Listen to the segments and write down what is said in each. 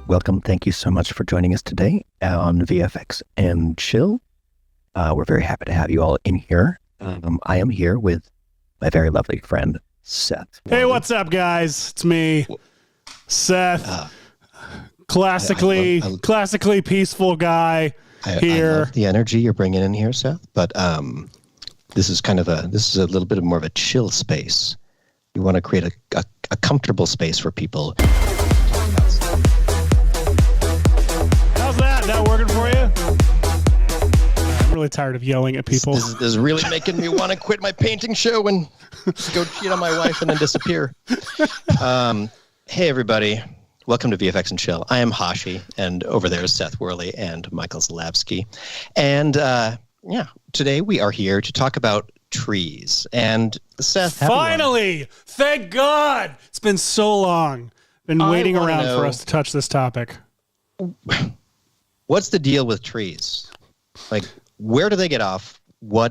Welcome. Thank you so much for joining us today on VFX and Chill. We're very happy to have you all in here. I am here with my very lovely friend, Seth. Hey, what's up, guys? It's me, Seth. Classically peaceful guy here. I love the energy you're bringing in here, Seth. But this is a little bit more of a chill space. You want to create a comfortable space for people. How's that? That working for you? I'm really tired of yelling at people. This is really making me want to quit my painting show and go cheat on my wife and then disappear. Hey, everybody. Welcome to VFX and Chill. I am Hashi, and over there is Seth Worley and Michael Zalabsky. And today we are here to talk about trees. And Seth, finally, thank God, it's been so long. Been waiting around for us to touch this topic. What's the deal with trees? Like, where do they get off? Why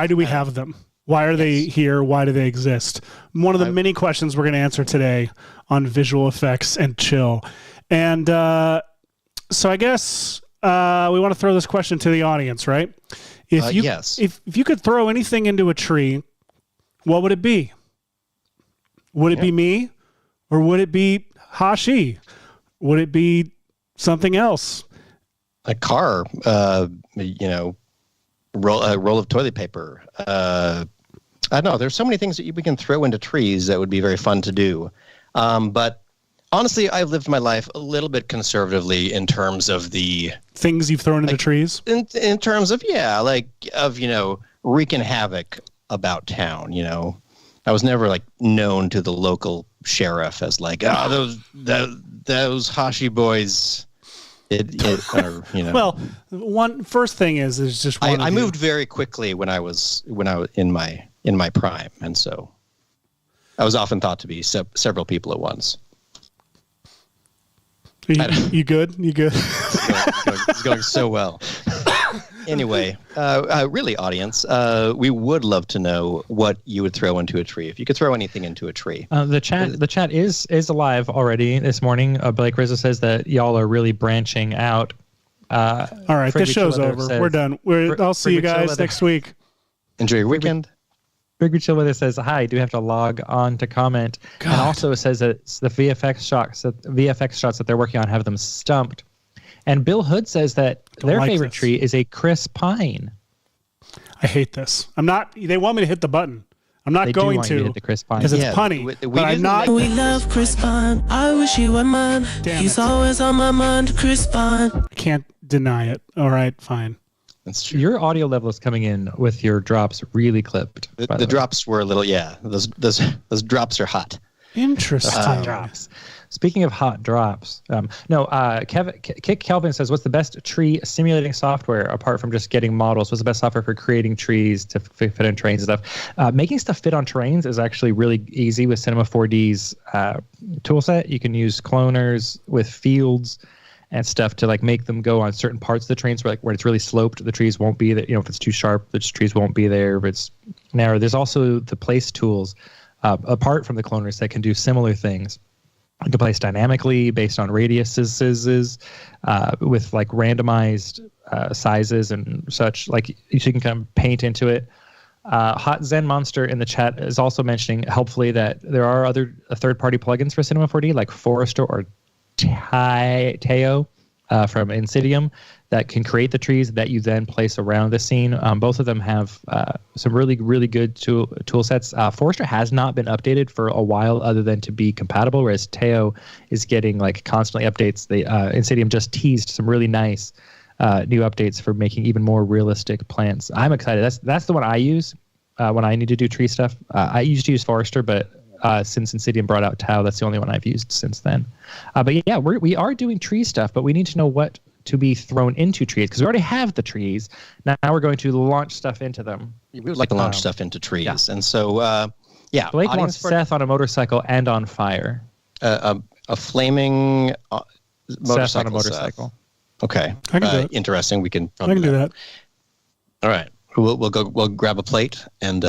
do we have them? Why are they here? Why do they exist? One of the many questions we're going to answer today on Visual Effects and Chill. And so I guess we want to throw this question to the audience, right? Yes. If you could throw anything into a tree, what would it be? Would it be me? Or would it be Hashi? Would it be something else? A car, roll of toilet paper. I don't know. There's so many things that we can throw into trees that would be very fun to do. But honestly, I've lived my life a little bit conservatively in terms of the things you've thrown into trees. In terms of wreaking havoc about town. I was never known to the local sheriff as those Hashi boys. Well, one first thing is just I moved very quickly when I was in my prime, and so I was often thought to be several people at once. You good? You good? It's going so well. Anyway, really, audience, we would love to know what you would throw into a tree. If you could throw anything into a tree. The chat is alive already this morning. Blake Rizzo says that y'all are really branching out. All right, this show's over. We're done. I'll see you guys next week. Enjoy your weekend. Frigrid Chillweather says, hi, do have to log on to comment. God. And also says that it's the VFX shots that they're working on have them stumped. And Bill Hood says that their favorite tree is a Chris pine. I hate this. They want me to hit the button. I'm not going to hit the Chris pine because it's punny. But I'm not. We love Chris Pine. I wish he were mine. He's always on my mind, Chris Pine. I can't deny it. All right, fine. That's true. Your audio level is coming in with your drops really clipped. The drops were a little, those drops are hot. Interesting. Hot drops. Speaking of hot drops, Kick Kelvin says, what's the best tree simulating software apart from just getting models? What's the best software for creating trees to fit on terrains and stuff? Making stuff fit on terrains is actually really easy with Cinema 4D's toolset. You can use cloners with fields and stuff to make them go on certain parts of the terrains where it's really sloped, the trees won't be there. If it's too sharp, the trees won't be there. If it's narrow, there's also the place tools apart from the cloners that can do similar things. You can place dynamically based on radiuses with randomized sizes and such. So you can kind of paint into it. Hot Zen Monster in the chat is also mentioning helpfully that there are other third-party plugins for Cinema 4D like Forester or Teo from Insidium that can create the trees that you then place around the scene. Both of them have some really, really good tool sets. Forester has not been updated for a while other than to be compatible, whereas Teo is getting constantly updates. Insidium just teased some really nice new updates for making even more realistic plants. I'm excited. That's the one I use when I need to do tree stuff. I used to use Forester, but since Insidium brought out Tau, that's the only one I've used since then. But yeah, we are doing tree stuff, but we need to know what to be thrown into trees because we already have the trees. Now we're going to launch stuff into them. We would like to launch stuff into trees. Yeah. And so, Blake wants Seth on a motorcycle and on fire. A flaming motorcycle. Seth on a motorcycle. Okay. I can do it. Interesting. We can. I can do that. All right. We'll grab a plate and.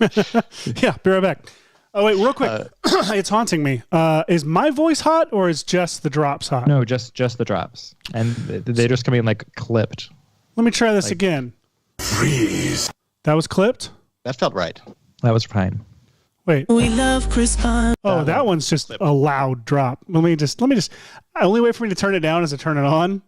Yeah, be right back. Oh wait, real quick, it's haunting me. Is my voice hot or is just the drops hot? No, just the drops, and they just come in like clipped. Let me try this again. Freeze. That was clipped? That felt right. That was fine. Wait. We love Chris Pine. Oh, that one's just a loud drop. Let me just. The only way for me to turn it down is to turn it on,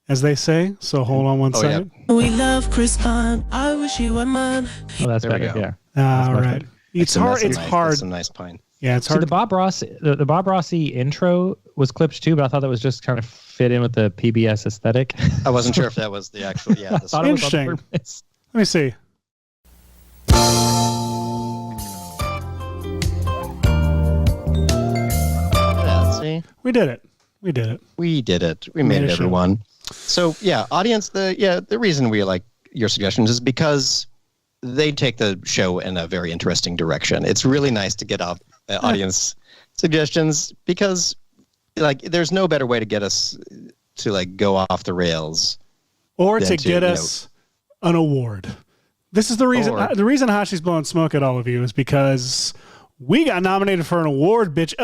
as they say. So hold on one second. Yeah. We love Chris Pine. I wish you were mine. Oh, that's There we better. go. Yeah. All right. It's hard. It's hard. That's some nice pine. Yeah, it's See, hard. the Bob Rossi intro was clipped too, but I thought that was just kind of fit in with the PBS aesthetic. I wasn't sure if that was the actual. Yeah. I thought it was on Interesting. purpose. Let me see. Yeah, see? We did it. We did it. We did it. We made it, a show. everyone. So yeah, audience. The reason we like your suggestions is because they take the show in a very interesting direction. It's really nice to get audience suggestions because like there's no better way to get us to like go off the rails Or than to get us an award. This is the reason. Or- The reason Hashi's blowing smoke at all of you is because we got nominated for an award, bitch,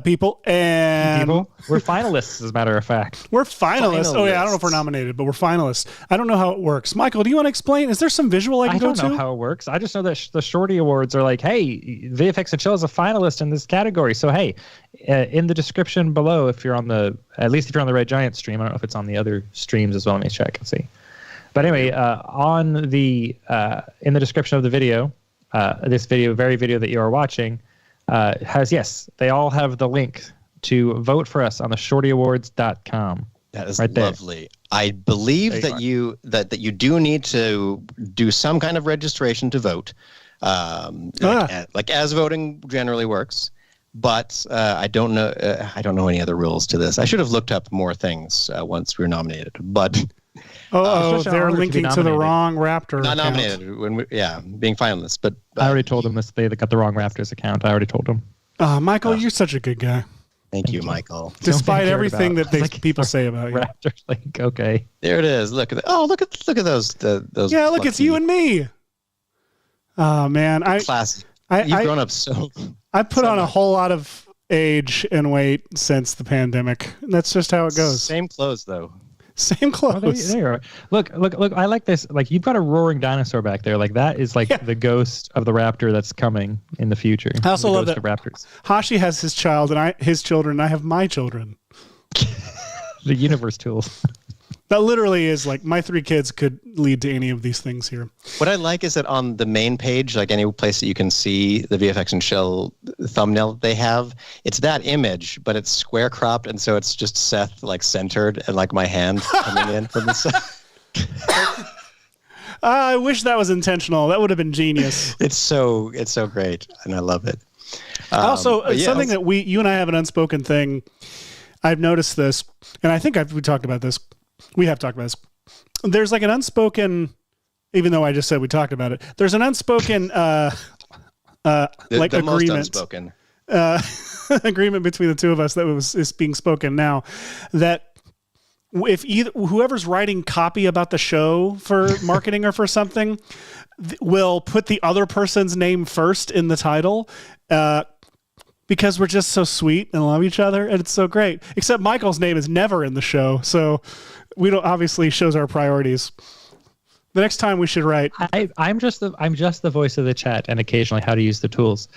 people, and People, we're finalists, as a matter of fact. we're finalists. Oh yeah, I don't know if we're Finalists. nominated, but we're finalists. I don't know how it works. Michael, do you want to explain? Is there some visual I can I go don't to? know how it works. I just know that the Shorty Awards are like, hey, VFX and Chill is a finalist in this category. So hey, in the description below, if you're on the Red Giant stream, I don't know if it's on the other streams as well. Let me check and see. But anyway, on the in the description of the video, this video that you are watching they all have the link to vote for us on the shortyawards.com. That is right there. lovely. I believe that you do need to do some kind of registration to vote, like as voting generally works. But I don't know. I don't know any other rules to this. I should have looked up more things once we were nominated. But such an they're honor to be linking to the nominated. wrong Raptor. not account. nominated when being finalists. But I already told them this. They got the wrong Raptors account. I already told them. Michael, you're such a good guy. Thank you, Michael. Despite cared everything about. that Like, people say about you. Raptors, like, okay. There it is. Look at that. Oh, look at those. Those. Yeah, look, it's you and me. Oh man, classic. You've I grown up so. I put on a whole lot of age and weight since the pandemic. That's just how it goes. Same clothes though. Same clothes. There you are. Look. I like this. Like, you've got a roaring dinosaur back there. Like, that is like the ghost of the raptor that's coming in the future. I also the love ghost that of raptors. Hashi has his child and his children. And I have my children. The universe tools. That literally is like my 3 kids could lead to any of these things here. What I like is that on the main page, like any place that you can see the VFX and Chill thumbnail that they have, it's that image, but it's square cropped, and so it's just Seth like centered and like my hand coming in from the side. I wish that was intentional. That would have been genius. It's so great, and I love it. Also, but yeah, something that you and I have an unspoken thing. I've noticed this, and I think we talked about this. We have talked about this. There's like an unspoken, even though I just said we talked about it. There's an unspoken, the most agreement, unspoken. agreement between the two of us that is being spoken now. That if whoever's writing copy about the show for marketing or for something, will put the other person's name first in the title. Because we're just so sweet and love each other, and it's so great. Except Michael's name is never in the show, so we don't obviously shows our priorities. The next time we should write. I'm just the voice of the chat and occasionally how to use the tools.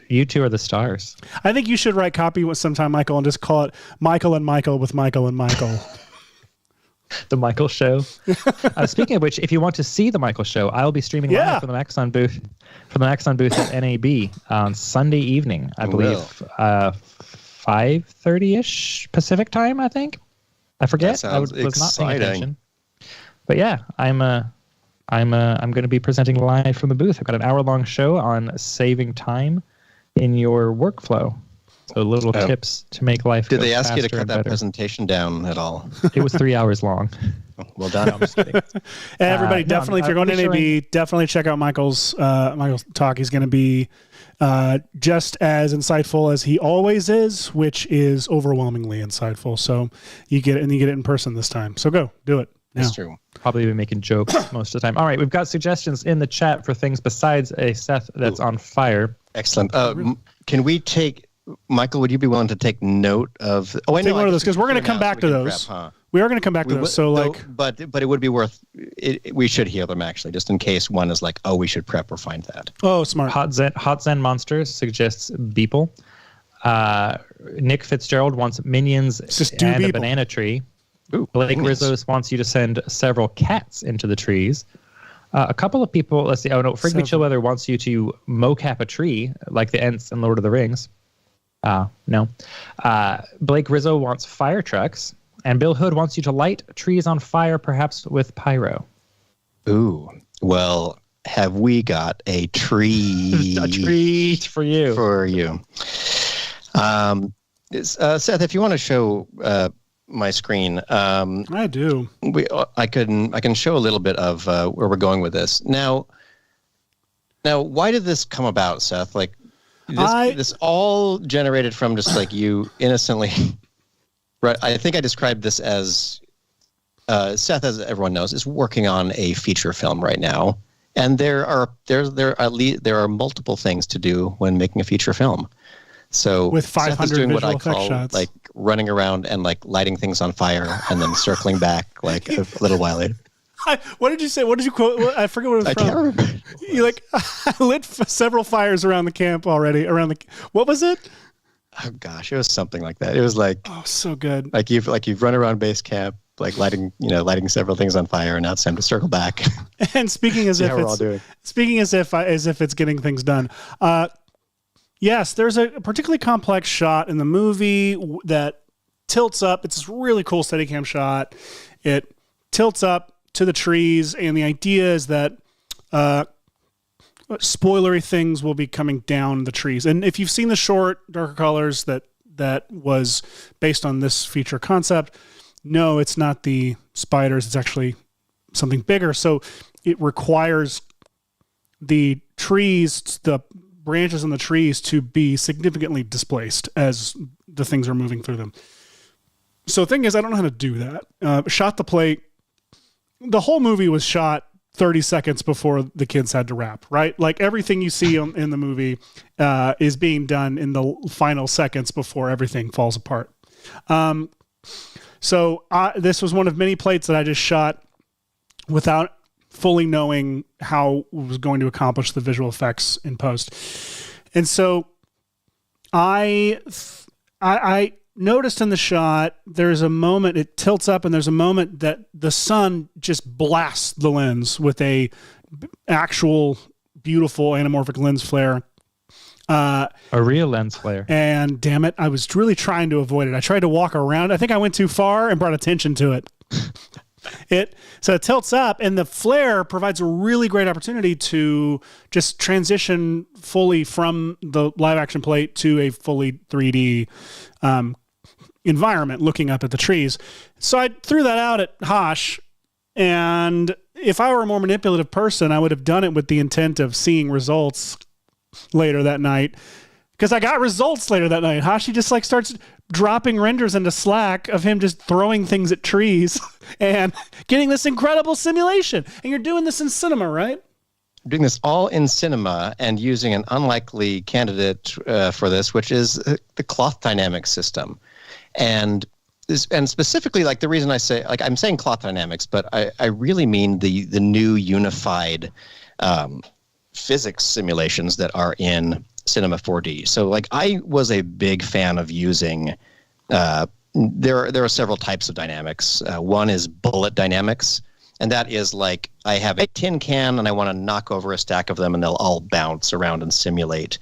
You two are the stars. I think you should write copy with sometime, Michael, and just call it Michael and Michael with Michael and Michael. The Michael Show. Speaking of which, if you want to see the Michael Show, I'll be streaming live from the Maxon booth. From the Maxon booth at NAB on Sunday evening, I believe, 5:30ish Pacific time. I think. I forget. That sounds was not paying exciting. attention. But yeah, I'm going to be presenting live from the booth. I've got an hour-long show on saving time in your workflow. So little tips to make life. Did go they ask you to faster cut and that better. presentation down at all? It was 3 hours long. Well done. I'm just kidding. Everybody, no, definitely, if you're going to NAB, definitely check out Michael's talk. He's going to be just as insightful as he always is, which is overwhelmingly insightful. So you get it in person this time. So go do it. That's true. Probably been making jokes most of the time. All right, we've got suggestions in the chat for things besides a Seth that's on fire. Excellent. Can we take, Michael, would you be willing to take note of... Oh, I know. Take note of those, because we're going to come back to those. We are going to come back to those. So, but it would be worth... we should hear them, actually, just in case one is like, oh, we should prep or find that. Oh, smart. Hot Zen Monsters suggests Beeple. Nick Fitzgerald wants Minions and a banana tree. Ooh, Blake Rizzo wants you to send several cats into the trees. A couple of people, let's see. Oh no, Frigby Chillweather wants you to mocap a tree like the Ents in Lord of the Rings. No. Blake Rizzo wants fire trucks, and Bill Hood wants you to light trees on fire, perhaps with pyro. Ooh, well, have we got a tree? A treat for you. Seth, if you want to show my screen, I do. I can show a little bit of where we're going with this. Now, why did this come about, Seth? Like, this all generated from just like you innocently. Right. I think I described this as Seth, as everyone knows, is working on a feature film right now, and there are multiple things to do when making a feature film. So with 500 Seth is doing what I visual call shots. like running around and like lighting things on fire and then circling back like a little while later. What did you say? What did you quote? I forget what it was from. I can't remember. You like, I lit several fires around the camp already. What was it? Oh gosh, it was something like that. It was like, oh, so good. Like you've run around base camp, like lighting several things on fire, and now it's time to circle back. And speaking as if it's getting things done. Yes, there's a particularly complex shot in the movie that tilts up. It's this really cool Steadicam shot. It tilts up to the trees, and the idea is that spoilery things will be coming down the trees. And if you've seen the short, Darker Colors, that was based on this feature concept, no, it's not the spiders. It's actually something bigger. So it requires the trees, the branches in the trees, to be significantly displaced as the things are moving through them. So the thing is, I don't know how to do that. Shot the plate. The whole movie was shot 30 seconds before the kids had to wrap, right? Like everything you see in the movie is being done in the final seconds before everything falls apart. So this was one of many plates that I just shot without fully knowing how it was going to accomplish the visual effects in post. And so I noticed in the shot, there's a moment, it tilts up, and there's a moment that the sun just blasts the lens with a actual beautiful anamorphic lens flare. A real lens flare. And damn it, I was really trying to avoid it. I tried to walk around. I think I went too far and brought attention to it. So it tilts up, and the flare provides a really great opportunity to just transition fully from the live action plate to a fully 3D environment looking up at the trees. So I threw that out at Hash, and if I were a more manipulative person, I would have done it with the intent of seeing results later that night, because I got results later that night. Hashi just like starts dropping renders into Slack of him just throwing things at trees and getting this incredible simulation. And you're doing this in cinema, right? Doing this all in cinema and using an unlikely candidate for this, which is the cloth dynamics system. And specifically, like the reason I say, like I'm saying cloth dynamics, but I really mean the new unified physics simulations that are in Cinema 4D. So like I was a big fan of using, there are several types of dynamics. One is bullet dynamics. And that is like I have a tin can and I want to knock over a stack of them and they'll all bounce around and simulate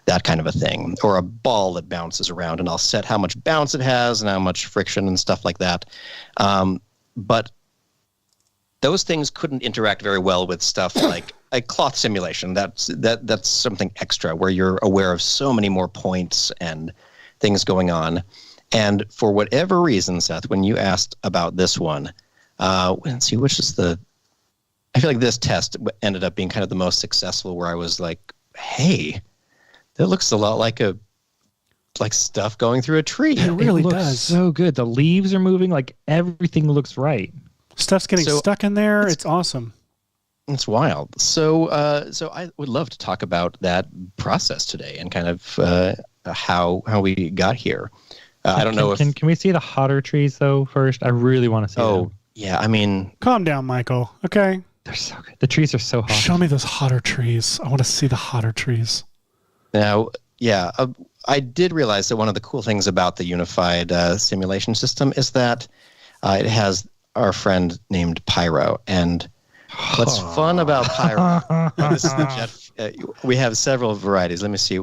that kind of a thing. Or a ball that bounces around and I'll set how much bounce it has and how much friction and stuff like that. But those things couldn't interact very well with stuff like a cloth simulation. That's something extra where you're aware of so many more points and things going on. And for whatever reason, Seth, when you asked about this one, let's see, which is I feel like this test ended up being kind of the most successful, where I was like, hey, that looks a lot like stuff going through a tree. It really looks does. So good. The leaves are moving, like everything looks right. Stuff's getting stuck in there. It's awesome. It's wild. So I would love to talk about that process today and kind of how we got here. I don't know if can we see the hotter trees though first? I really want to see them. Oh, yeah. I mean, calm down, Michael. Okay. They're so good. The trees are so hot. Show me those hotter trees. I want to see the hotter trees. Now, yeah, I did realize that one of the cool things about the unified simulation system is that it has our friend named Pyro. And what's fun about Pyro, this is the jet. We have several varieties. Let me see.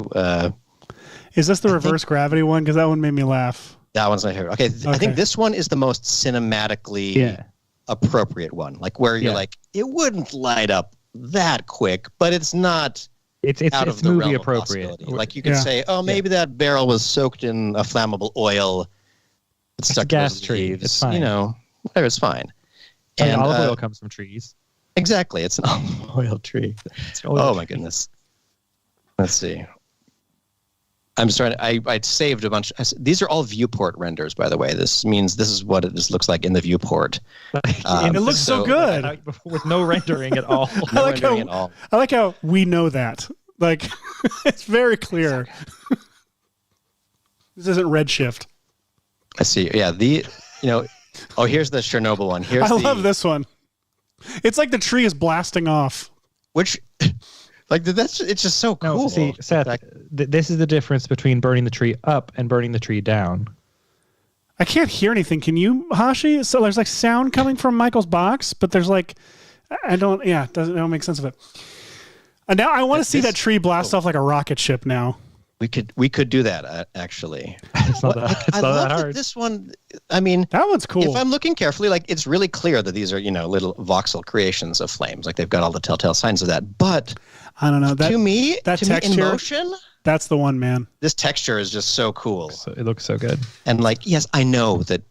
Is this the reverse gravity one? Because that one made me laugh. That one's my favorite. Okay, I think this one is the most cinematically appropriate one. Like where you're like, it wouldn't light up that quick, but it's not. It's out of the movie realm appropriate. Of like you could say, oh, maybe that barrel was soaked in a flammable oil. It's stuck to gas tree. It's fine. You know, whatever. It's fine. And olive oil comes from trees. Exactly, it's an olive oil tree. My goodness. Let's see. I'm starting. I saved a bunch. These are all viewport renders, by the way. This means this is what it just looks like in the viewport. It looks so good with no rendering at all. I like how we know that. Like, it's very clear. This isn't Redshift. I see. Yeah. Here's the Chernobyl one. I love this one. It's like the tree is blasting off. Which. It's just so cool. No, see, Seth, this is the difference between burning the tree up and burning the tree down. I can't hear anything. Can you, Hashi? So there's like sound coming from Michael's box, but there's like, I don't make sense of it. And now I want to see that tree blast off like a rocket ship now. We could do that actually. It's not that hard. This one, I mean, that one's cool. If I'm looking carefully, like it's really clear that these are little voxel creations of flames. Like they've got all the telltale signs of that. But I don't know. To me, texture, in motion, that's the one, man. This texture is just so cool. It looks so good. And like, yes, I know that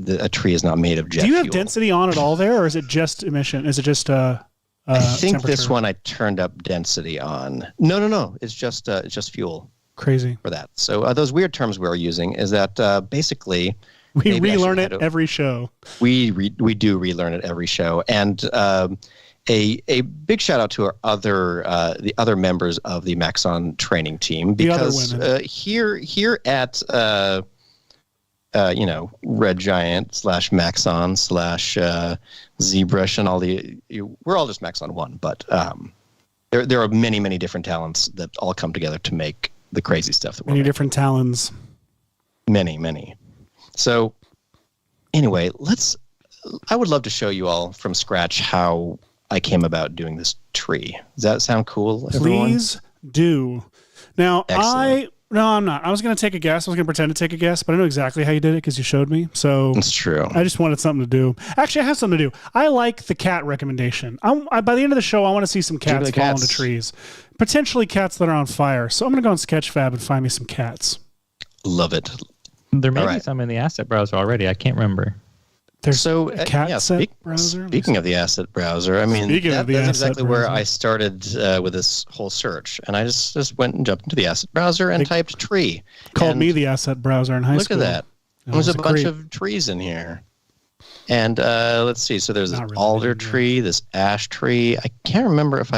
a tree is not made of jet fuel. Do you have density on at all there, or is it just emission? Is it just I think this one I turned up density on. No. It's just fuel. Crazy for that. So those weird terms we were using is that basically we relearn it every show. We do relearn it every show, and a big shout out to our the other members of the Maxon training team, because here at Red Giant / Maxon / ZBrush and all we're all just Maxon 1, but there are many different talents that all come together to make the crazy stuff that we're making. Different talons. Many. So anyway, I would love to show you all from scratch how I came about doing this tree. Does that sound cool, everyone? Please do. Now, Excellent. No, I'm not. I was going to take a guess. I was going to pretend to take a guess, but I know exactly how you did it because you showed me. So it's true. I just wanted something to do. Actually, I have something to do. I like the cat recommendation. By the end of the show, I want to see some cats fall into trees. Potentially cats that are on fire. So I'm going to go on Sketchfab and find me some cats. Love it. There may be some in the asset browser already. I can't remember. There's a cat asset browser. Speaking of the asset browser, I mean, that's exactly where I started with this whole search. And I just went and jumped into the asset browser and typed tree. Called me the asset browser in high school. Look at that. There's a bunch of trees in here. And let's see. So there's this alder tree, this ash tree. I can't remember if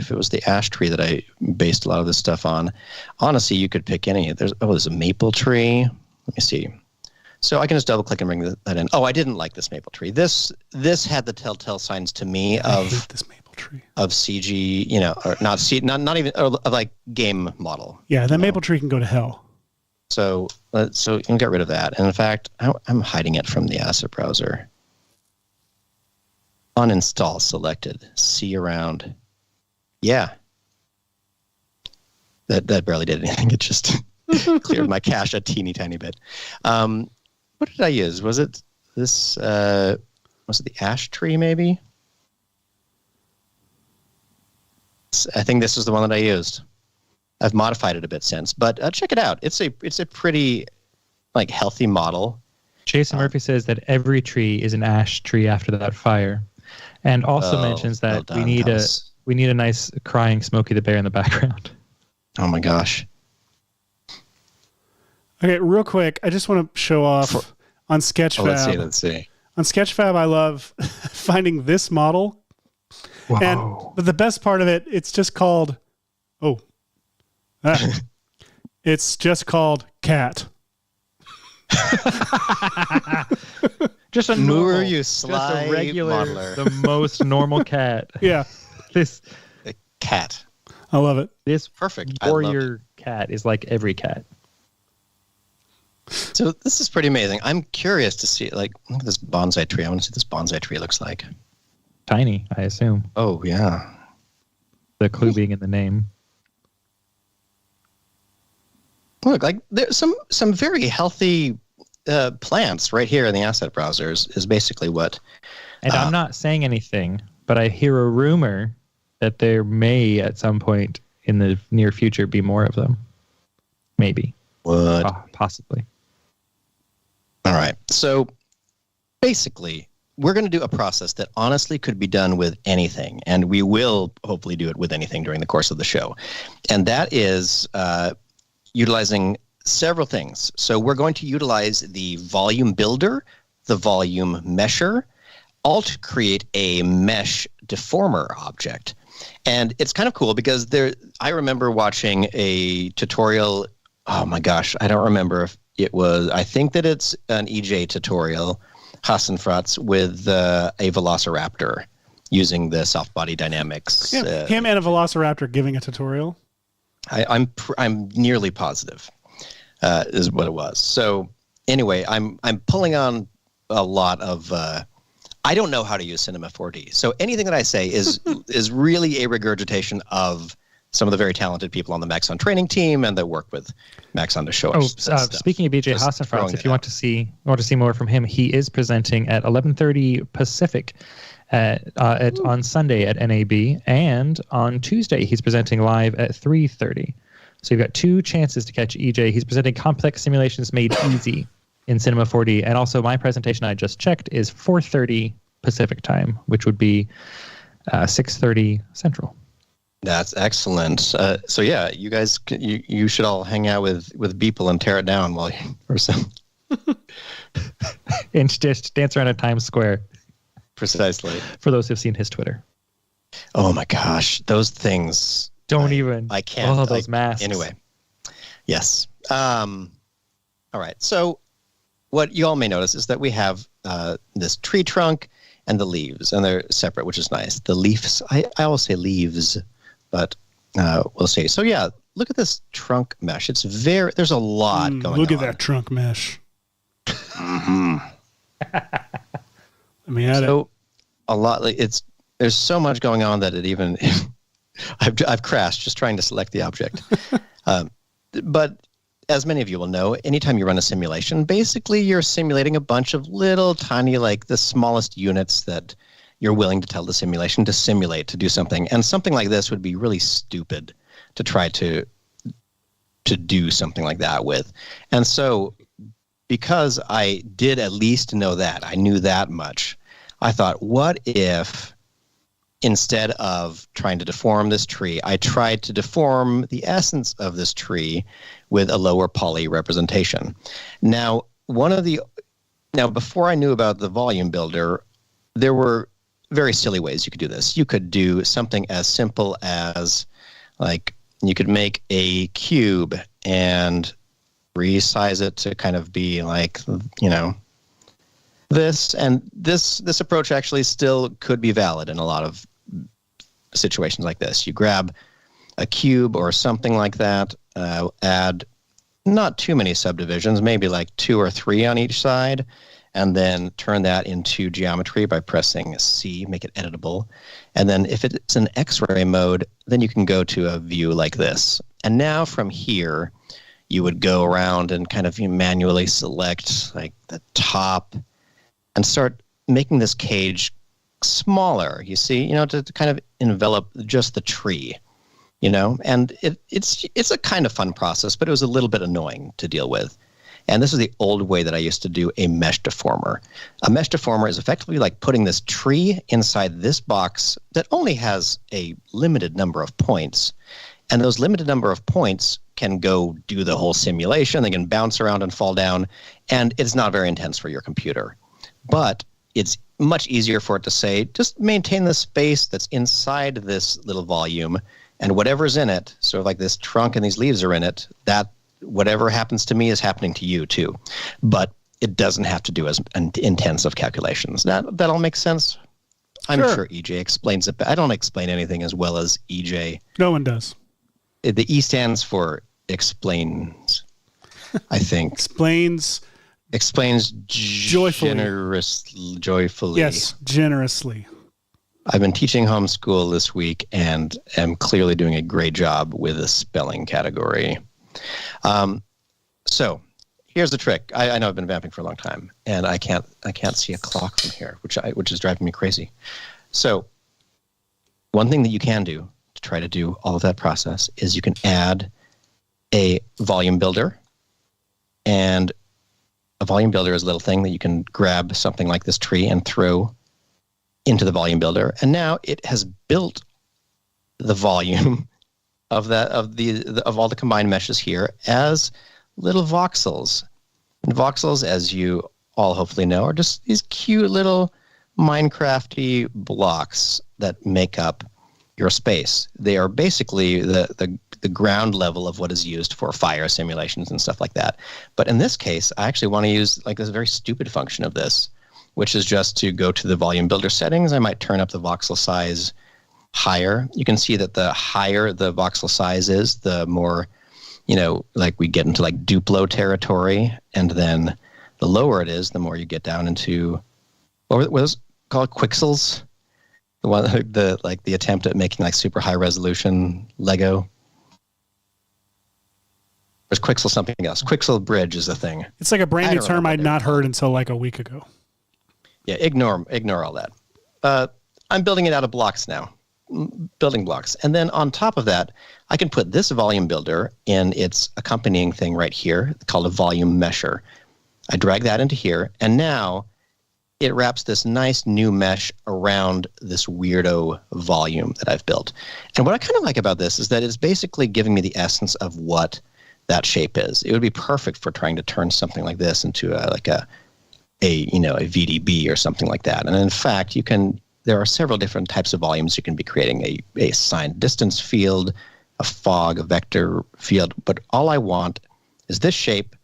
it was the ash tree that I based a lot of this stuff on. Honestly, you could pick any. There's a maple tree. Let me see. So I can just double click and bring that in. Oh, I didn't like this maple tree. This had the telltale signs to me of this maple tree of CG, or not even of like game model. Yeah, that maple tree can go to hell. So you can get rid of that. And in fact, I'm hiding it from the asset browser. Uninstall selected. See around. Yeah. That barely did anything. It just cleared my cache a teeny tiny bit. What did I use? Was it this? Was it the ash tree? Maybe. I think this is the one that I used. I've modified it a bit since, but check it out. It's a pretty healthy model. Jason Murphy says that every tree is an ash tree after that fire, and also mentions that we need a nice crying Smokey the Bear in the background. Oh my gosh. Okay, real quick, I just want to show off on Sketchfab. Let's see. On Sketchfab, I love finding this model. Wow. But the best part of it, it's just called, it's just called cat. Just a Moor, normal, you just sly a regular, modeler. the most normal cat. Yeah, This A cat. I love it. Perfect. I love warrior cat is like every cat. So this is pretty amazing. I'm curious to see, like, look at this bonsai tree. I want to see what this bonsai tree looks like. Tiny, I assume. Oh, yeah. The clue being in the name. Look, like there's some very healthy plants right here in the asset browsers is basically what. And I'm not saying anything, but I hear a rumor that there may at some point in the near future be more of them. Maybe. What? Possibly. All right. So basically, we're going to do a process that honestly could be done with anything, and we will hopefully do it with anything during the course of the show. And that is utilizing several things. So we're going to utilize the volume builder, the volume mesher, all to create a mesh deformer object. And it's kind of cool because I remember watching a tutorial. Oh my gosh, I don't remember if it was, I think that it's an EJ tutorial, Hassenfratz, with a Velociraptor using the soft body dynamics. Yeah, him and a Velociraptor giving a tutorial. I'm nearly positive is what it was. So anyway, I'm pulling on a lot of, I don't know how to use Cinema 4D. So anything that I say is really a regurgitation of some of the very talented people on the Maxon training team and that work with Maxon to show us stuff. Speaking of BJ Hassenfratz, if you want to see more from him, he is presenting at 11:30 Pacific on Sunday at NAB, and on Tuesday he's presenting live at 3:30. So you've got two chances to catch EJ. He's presenting complex simulations made easy in Cinema 4D, and also my presentation I just checked is 4:30 Pacific time, which would be 6:30 Central. That's excellent. So yeah, you guys, you should all hang out with Beeple and tear it down while you or some. And just dance around at Times Square. Precisely. For those who've seen his Twitter. Oh my gosh, those things. I can't. Oh, those masks. Anyway, yes. All right. So what you all may notice is that we have this tree trunk and the leaves, and they're separate, which is nice. The leaves, I always say leaves, but we'll see. So yeah, look at this trunk mesh. There's a lot going on. Look at that trunk mesh. Mm-hmm. I mean, a lot. Like there's so much going on that it even I've crashed just trying to select the object. But as many of you will know, anytime you run a simulation, basically you're simulating a bunch of little tiny, like the smallest units that you're willing to tell the simulation to simulate, to do something. And something like this would be really stupid to try to do something like that with. And so because I did at least know that, I knew that much, I thought, what if instead of trying to deform this tree, I tried to deform the essence of this tree with a lower poly representation. Now, before I knew about the volume builder, there were very silly ways you could do this. You could do something as simple as, like, you could make a cube and resize it to kind of be like, this. And this approach actually still could be valid in a lot of situations like this. You grab a cube or something like that, add not too many subdivisions, maybe like 2 or 3 on each side, and then turn that into geometry by pressing C, make it editable. And then if it's an X-ray mode, then you can go to a view like this. And now from here, you would go around and kind of manually select like the top and start making this cage smaller, you see, to kind of envelop just the tree, and it's a kind of fun process, but it was a little bit annoying to deal with. And this is the old way that I used to do a mesh deformer. A mesh deformer is effectively like putting this tree inside this box that only has a limited number of points. And those limited number of points can go do the whole simulation. They can bounce around and fall down. And it's not very intense for your computer. But it's much easier for it to say, just maintain the space that's inside this little volume, and whatever's in it, so like this trunk and these leaves are in it, that whatever happens to me is happening to you too. But it doesn't have to do as intensive calculations. That all makes sense? I'm sure EJ explains it, but I don't explain anything as well as EJ. No one does. The E stands for explains, I think. Explains joyfully. Joyfully. Yes, generously. I've been teaching homeschool this week and am clearly doing a great job with the spelling category. So here's the trick. I know I've been vamping for a long time, and I can't see a clock from here, which is driving me crazy. So one thing that you can do to try to do all of that process is you can add a volume builder, and a volume builder is a little thing that you can grab something like this tree and throw into the volume builder, and now it has built the volume of all the combined meshes here as little voxels. And voxels, as you all hopefully know, are just these cute little Minecrafty blocks that make up your space. They are basically the ground level of what is used for fire simulations and stuff like that. But in this case, I actually want to use like this very stupid function of this, which is just to go to the volume builder settings. I might turn up the voxel size higher. You can see that the higher the voxel size is, the more, like we get into like Duplo territory, and then the lower it is, the more you get down into, what was it called, Quixels? The attempt at making like super high resolution Lego. There's Quixel something else. Quixel Bridge is a thing. It's like a brand new term I'd not heard until like a week ago. Yeah, ignore all that. I'm building it out of blocks now, building blocks. And then on top of that, I can put this volume builder in its accompanying thing right here called a volume mesher. I drag that into here, and now it wraps this nice new mesh around this weirdo volume that I've built. And what I kind of like about this is that it's basically giving me the essence of what that shape is. It would be perfect for trying to turn something like this into a VDB or something like that. And in fact, there are several different types of volumes you can be creating: a signed distance field, a fog, a vector field. But all I want is this shape,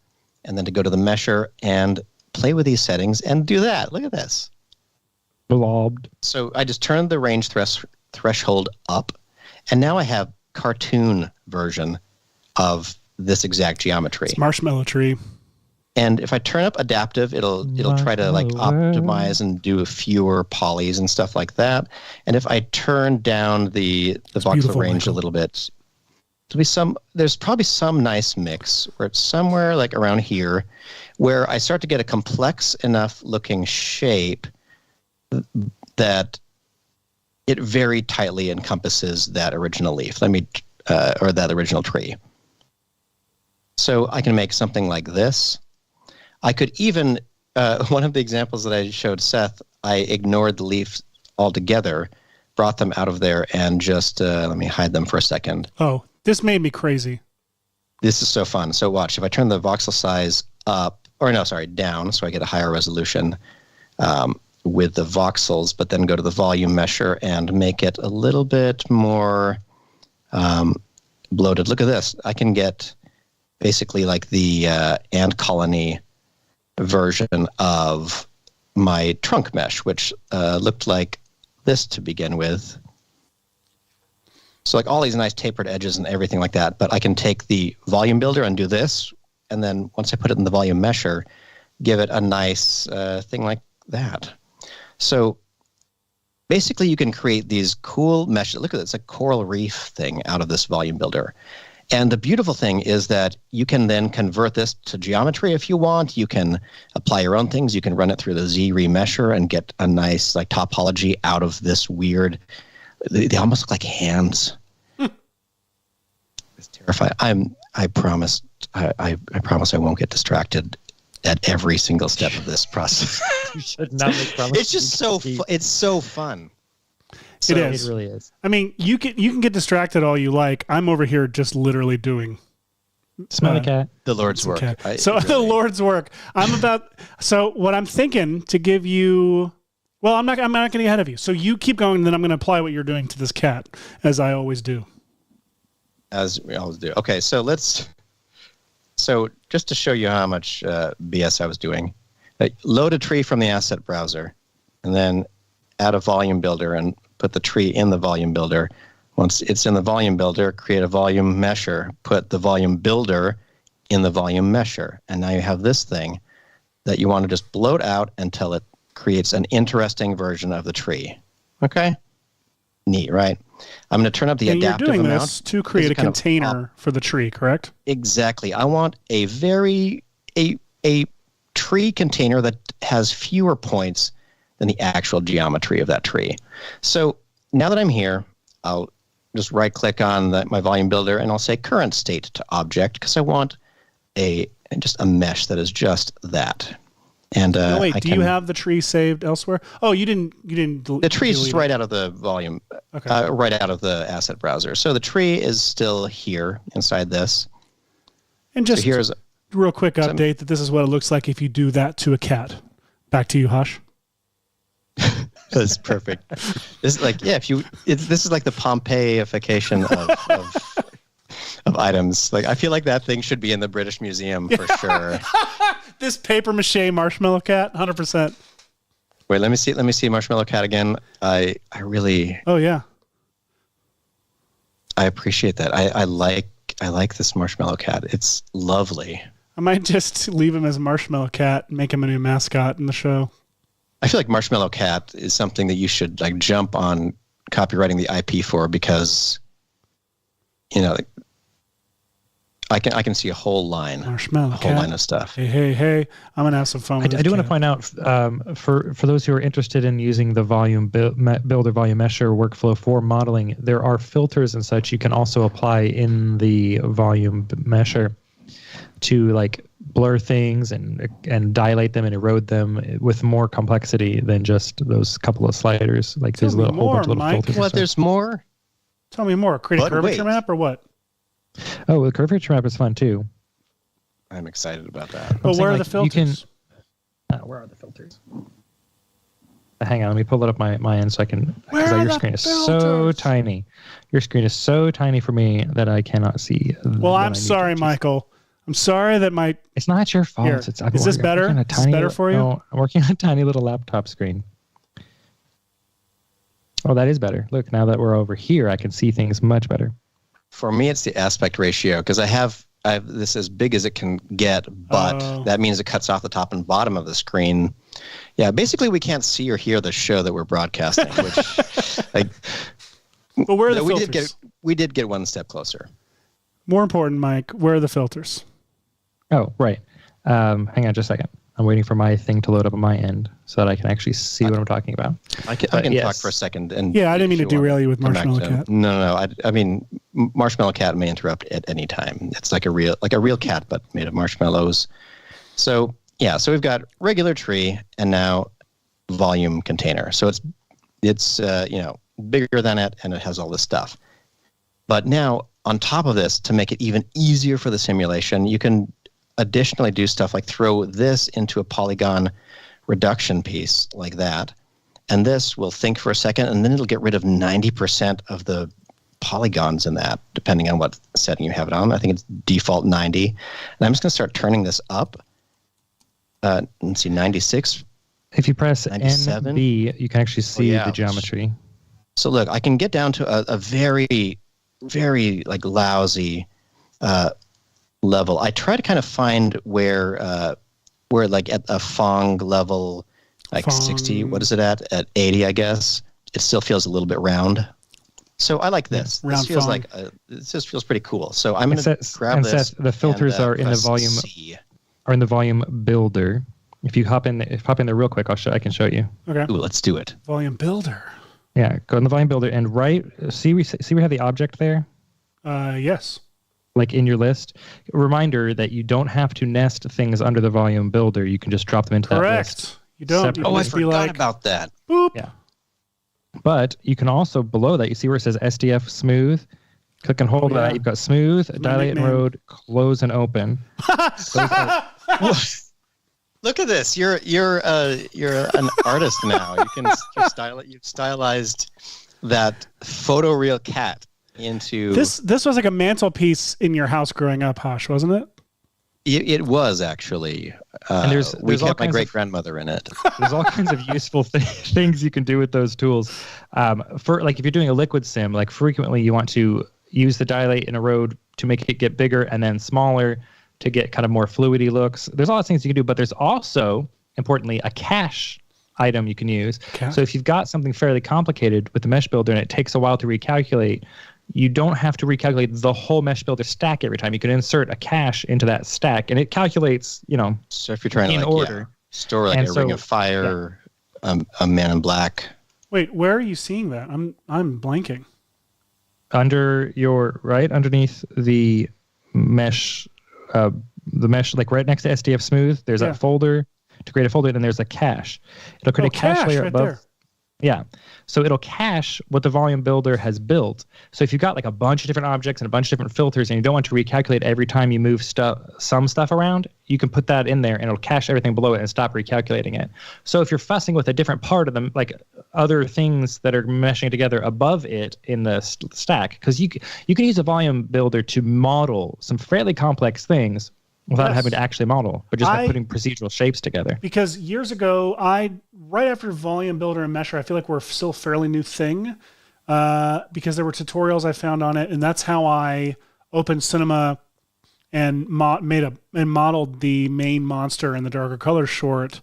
and then to go to the mesher and play with these settings and do that. Look at this. Blobbed. So I just turned the range threshold up, and now I have cartoon version of this exact geometry. It's marshmallow tree. And if I turn up adaptive, it'll try to like optimize and do fewer polys and stuff like that. And if I turn down the voxel range a little bit, there's probably some nice mix where it's somewhere like around here where I start to get a complex enough looking shape that it very tightly encompasses that original leaf. Or that original tree. So I can make something like this. I could even, one of the examples that I showed Seth, I ignored the leaves altogether, brought them out of there, and just, let me hide them for a second. Oh, this made me crazy. This is so fun. So watch, if I turn the voxel size down, so I get a higher resolution with the voxels, but then go to the volume mesher and make it a little bit more bloated. Look at this. I can get basically like the ant colony version of my trunk mesh, which looked like this to begin with. So like all these nice tapered edges and everything like that, but I can take the volume builder and do this, and then once I put it in the volume mesher, give it a nice thing like that. So basically you can create these cool meshes. Look at this, it's a coral reef thing out of this volume builder. And the beautiful thing is that you can then convert this to geometry if you want. You can apply your own things. You can run it through the Z remesher and get a nice like topology out of this weird. They almost look like hands. It's terrifying. I promise I won't get distracted at every single step of this process. You should not make promises. It's just it's so fun. It is. It really is. I mean, you can get distracted all you like. I'm over here just literally doing Smell the cat. The Lord's work. The Lord's work. So what I'm thinking to give you Well, I'm not going to get ahead of you. So you keep going, and then I'm going to apply what you're doing to this cat, as I always do. As we always do. Okay, so just to show you how much BS I was doing, load a tree from the asset browser, and then add a volume builder and put the tree in the volume builder. Once it's in the volume builder, create a volume mesher, put the volume builder in the volume mesher. And now you have this thing that you want to just bloat out until it creates an interesting version of the tree. Okay? Neat, right? I'm going to turn up the adaptive amount. You're doing this to create a container for the tree, correct? Exactly. I want a tree container that has fewer points than the actual geometry of that tree. So now that I'm here, I'll just right-click on my volume builder, and I'll say current state to object, because I want just a mesh that is just that. And no, wait, do you have the tree saved elsewhere? Oh, you didn't. The tree is just right out of the volume, right out of the asset browser. So the tree is still here inside this. And just here's a real quick update that this is what it looks like if you do that to a cat. Back to you, Hush. That's perfect. This is like, this is like the Pompeiification of items. Like, I feel like that thing should be in the British Museum for sure. This paper mache marshmallow cat, 100%. Wait, let me see Marshmallow Cat again. I really. Oh yeah. I appreciate that. I like this Marshmallow Cat. It's lovely. I might just leave him as Marshmallow Cat and make him a new mascot in the show. I feel like Marshmallow Cat is something that you should like jump on copywriting the IP for, because I can see a whole line, line of stuff. Hey! I'm gonna have some fun. I do want to point out for those who are interested in using the volume builder volume mesher workflow for modeling, there are filters and such you can also apply in the volume mesher to like blur things and dilate them and erode them with more complexity than just those couple of sliders. Like there's a whole bunch of little filters. What? There's more? Tell me more. Create a curvature map or what? Oh, the curvature map is fun too. I'm excited about that. But where are the filters? Where are the filters? Hang on, let me pull it up my end so I can. Because your screen is so tiny. Your screen is so tiny for me that I cannot see. Well, I'm sorry, Michael. I'm sorry that my. It's not your fault. Here. Is this better? Is this better for you? No, I'm working on a tiny little laptop screen. Oh, that is better. Look, now that we're over here, I can see things much better. For me, it's the aspect ratio, because I have this as big as it can get, but that means it cuts off the top and bottom of the screen. Yeah, basically we can't see or hear the show that we're broadcasting, which But where are the filters? We did get one step closer. More important, Mike, where are the filters? Oh, right. Hang on just a second. I'm waiting for my thing to load up on my end so that I can actually see what I'm talking about. I can talk for a second. And I didn't mean to derail you with Marshmallow Cat. No. I mean, Marshmallow Cat may interrupt at any time. It's like a real cat, but made of marshmallows. So we've got regular tree and now volume container. So it's bigger than it, and it has all this stuff. But now on top of this, to make it even easier for the simulation, you can additionally do stuff like throw this into a polygon reduction piece like that. And this will think for a second, and then it'll get rid of 90% of the polygons in that, depending on what setting you have it on. I think it's default 90. And I'm just going to start turning this up. Let's see, 96. If you press 97. NB, you can actually see the geometry. So look, I can get down to a very, very like lousy level. I try to kind of find where like at a Fong level, like 60, what is it at 80, I guess, it still feels a little bit round. So I like this. This feels like this just feels pretty cool. So I'm going to grab this. The filters are in the volume C. Are in the volume builder. If you hop in there real quick, I can show you. Okay. Ooh, let's do it. Volume builder. Yeah, go in the volume builder and see we have the object there? Yes. Like in your list. A reminder that you don't have to nest things under the volume builder. You can just drop them into that list. You don't. I forgot about that. Boop. Yeah. But you can also, below that, you see where it says SDF smooth. Click and hold that. You've got smooth, dilate and road, close and open. Look at this. You're an artist now. You've stylized that photoreal cat into this. This was like a mantelpiece in your house growing up, Hosh, wasn't it? It was actually. And there's we all kept my kinds great grandmother in it. There's all kinds of useful things you can do with those tools. For like if you're doing a liquid sim, like frequently you want to use the dilate in a road to make it get bigger and then smaller to get kind of more fluidy looks. There's all those things you can do, but there's also, importantly, a cache item you can use. So if you've got something fairly complicated with the mesh builder and it takes a while to recalculate, you don't have to recalculate the whole mesh builder stack every time. You can insert a cache into that stack and it calculates, So if you're trying in to order. store like Ring of Fire, a Man in Black. Wait, where are you seeing that? I'm blanking. Underneath the mesh, like right next to SDF Smooth, there's a folder to create a folder, and then there's a cache. It'll create a cache layer right above. there. Yeah. So it'll cache what the volume builder has built. So if you've got like a bunch of different objects and a bunch of different filters and you don't want to recalculate every time you move some stuff around, you can put that in there and it'll cache everything below it and stop recalculating it. So if you're fussing with a different part of them, like other things that are meshing together above it in the stack, because you can use a volume builder to model some fairly complex things without having to actually model, but just by putting procedural shapes together. Because years ago, right after Volume Builder and Mesher, I feel like we're still a fairly new thing because there were tutorials I found on it, and that's how I opened Cinema and modeled the main monster in the Darker Colors short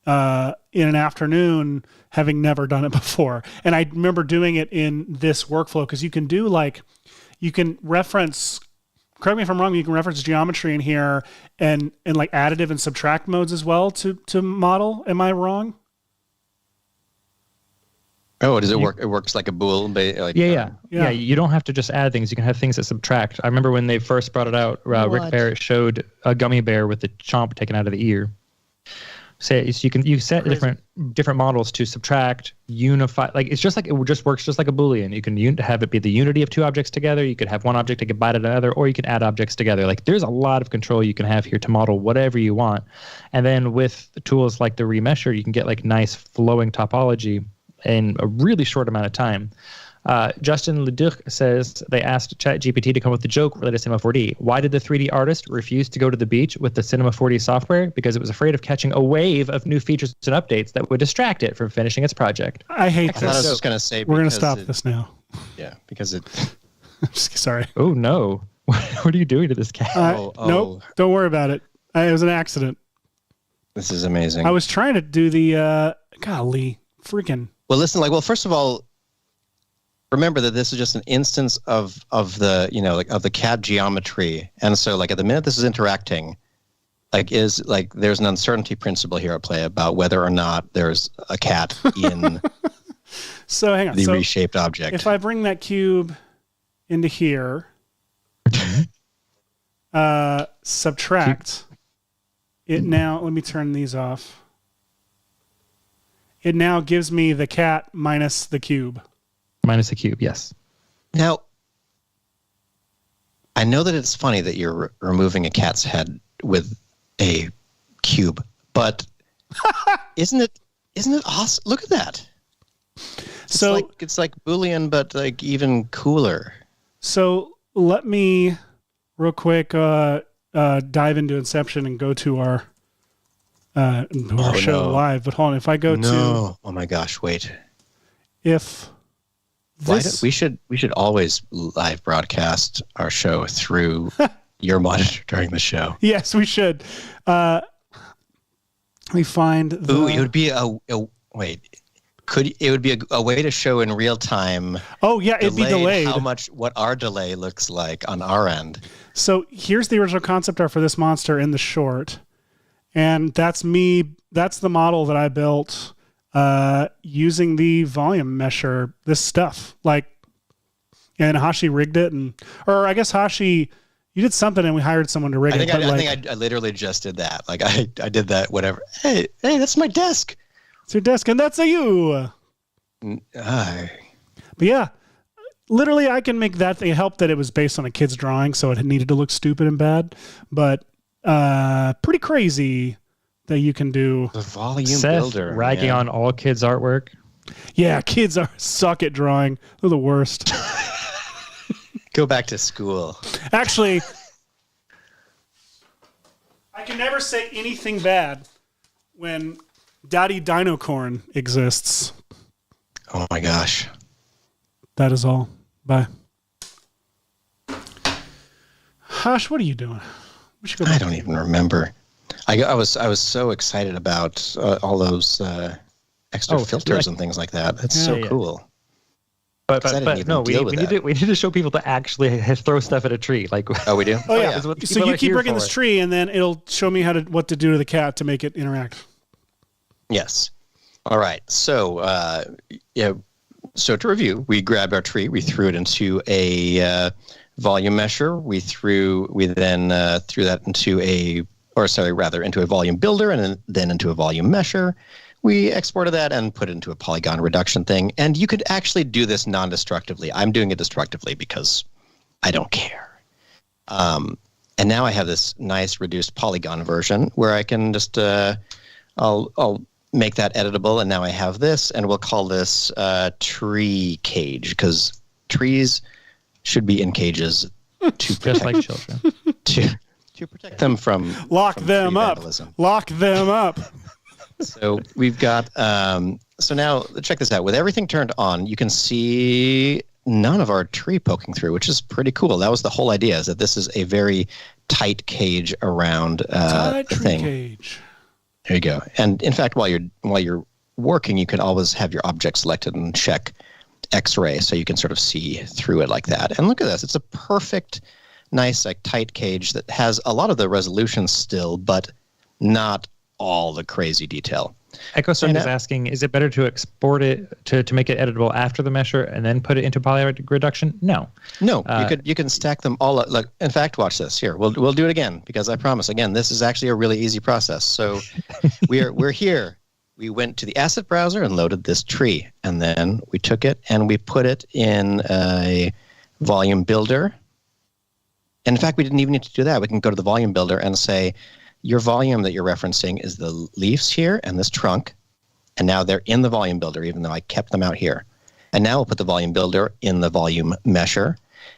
in an afternoon, having never done it before. And I remember doing it in this workflow because you can reference. Correct me if I'm wrong, you can reference geometry in here and like additive and subtract modes as well to model. Am I wrong? Oh, does it work? It works like a bool. Yeah. You don't have to just add things. You can have things that subtract. I remember when they first brought it out, Rick Barrett showed a gummy bear with the chomp taken out of the ear. So you set different models to subtract, unify. Like it just works just like a Boolean. You can have it be the unity of two objects together. You could have one object that get bite at another, or you can add objects together. Like there's a lot of control you can have here to model whatever you want. And then with tools like the remesher, you can get like nice flowing topology in a really short amount of time. Justin Leduc says they asked ChatGPT to come up with the joke related to Cinema 4D. Why did the 3D artist refuse to go to the beach with the Cinema 4D software? Because it was afraid of catching a wave of new features and updates that would distract it from finishing its project. I hate this. I was just going to say we're going to stop this now. Yeah, because it. Sorry. Oh no! What are you doing to this cat? Nope. Don't worry about it. It was an accident. This is amazing. I was trying to do the golly freaking. Well, listen. First of all, remember that this is just an instance of the CAD geometry, and so like at the minute this is interacting, there's an uncertainty principle here at play about whether or not there's a cat in so hang on. the reshaped object. If I bring that cube into here, subtract it now. Let me turn these off. It now gives me the cat minus the cube. Minus the cube, yes. Now, I know that it's funny that you're removing a cat's head with a cube, but isn't it awesome? Look at that. It's like Boolean, but like even cooler. So let me real quick dive into Inception and go to our show live. But hold on, if I go to oh my gosh, wait. If we should always live broadcast our show through your monitor during the show. Yes, we should. We find the... Ooh, it would be it would be a way to show in real time. Oh yeah, it'd be delayed. What our delay looks like on our end. So here's the original concept art for this monster in the short, and that's me. That's the model that I built. Using the volume mesher, this stuff and Hashi rigged it, or I guess Hashi, you did something and we hired someone to rig it. I think I literally just did that. Like I did that. Whatever. Hey, that's my desk. It's your desk, and that's you. But yeah, literally, I can make that. It helped that it was based on a kid's drawing, so it needed to look stupid and bad, but pretty crazy. that you can do. The volume Seth builder. ragging on all kids' artwork. Yeah, kids suck at drawing. They're the worst. Go back to school. Actually, I can never say anything bad when Daddy Dinocorn exists. Oh my gosh. That is all. Bye. Hush, what are you doing? We should go back. I don't even remember. I was so excited about all those extra filters and things like that. That's so cool. But no, we need to show people to actually throw stuff at a tree. Like, oh, we do. Oh yeah. So you keep bringing this tree, and then it'll show me what to do to the cat to make it interact. Yes. All right. So So to review, we grabbed our tree, we threw it into a volume mesher. We then threw that into into a volume builder, and then into a volume mesher. We exported that and put it into a polygon reduction thing. And you could actually do this non-destructively. I'm doing it destructively because I don't care. And now I have this nice reduced polygon version where I can just I'll make that editable. And now I have this, and we'll call this tree cage, because trees should be in cages to protect, just like children. to protect them from Lock them tree up. vandalism. Lock them up. So we've got, so now check this out. With everything turned on, you can see none of our tree poking through, which is pretty cool. That was the whole idea, is that this is a very tight cage around Tight the tree thing. cage. There you go. And in fact, while you're working, you can always have your object selected and check X-ray, so you can sort of see through it like that. And look at this. It's a perfect, nice, like tight cage that has a lot of the resolution still, but not all the crazy detail. EchoStorm is asking, is it better to export it to make it editable after the mesher and then put it into poly reduction? No. You can stack them all up. Look, in fact, watch this. Here, we'll do it again, because I promise. Again, this is actually a really easy process. So we're here. We went to the asset browser and loaded this tree, and then we took it and we put it in a volume builder. And in fact, we didn't even need to do that. We can go to the volume builder and say, your volume that you're referencing is the leaves here and this trunk, and now they're in the volume builder, even though I kept them out here. And now we'll put the volume builder in the volume mesher,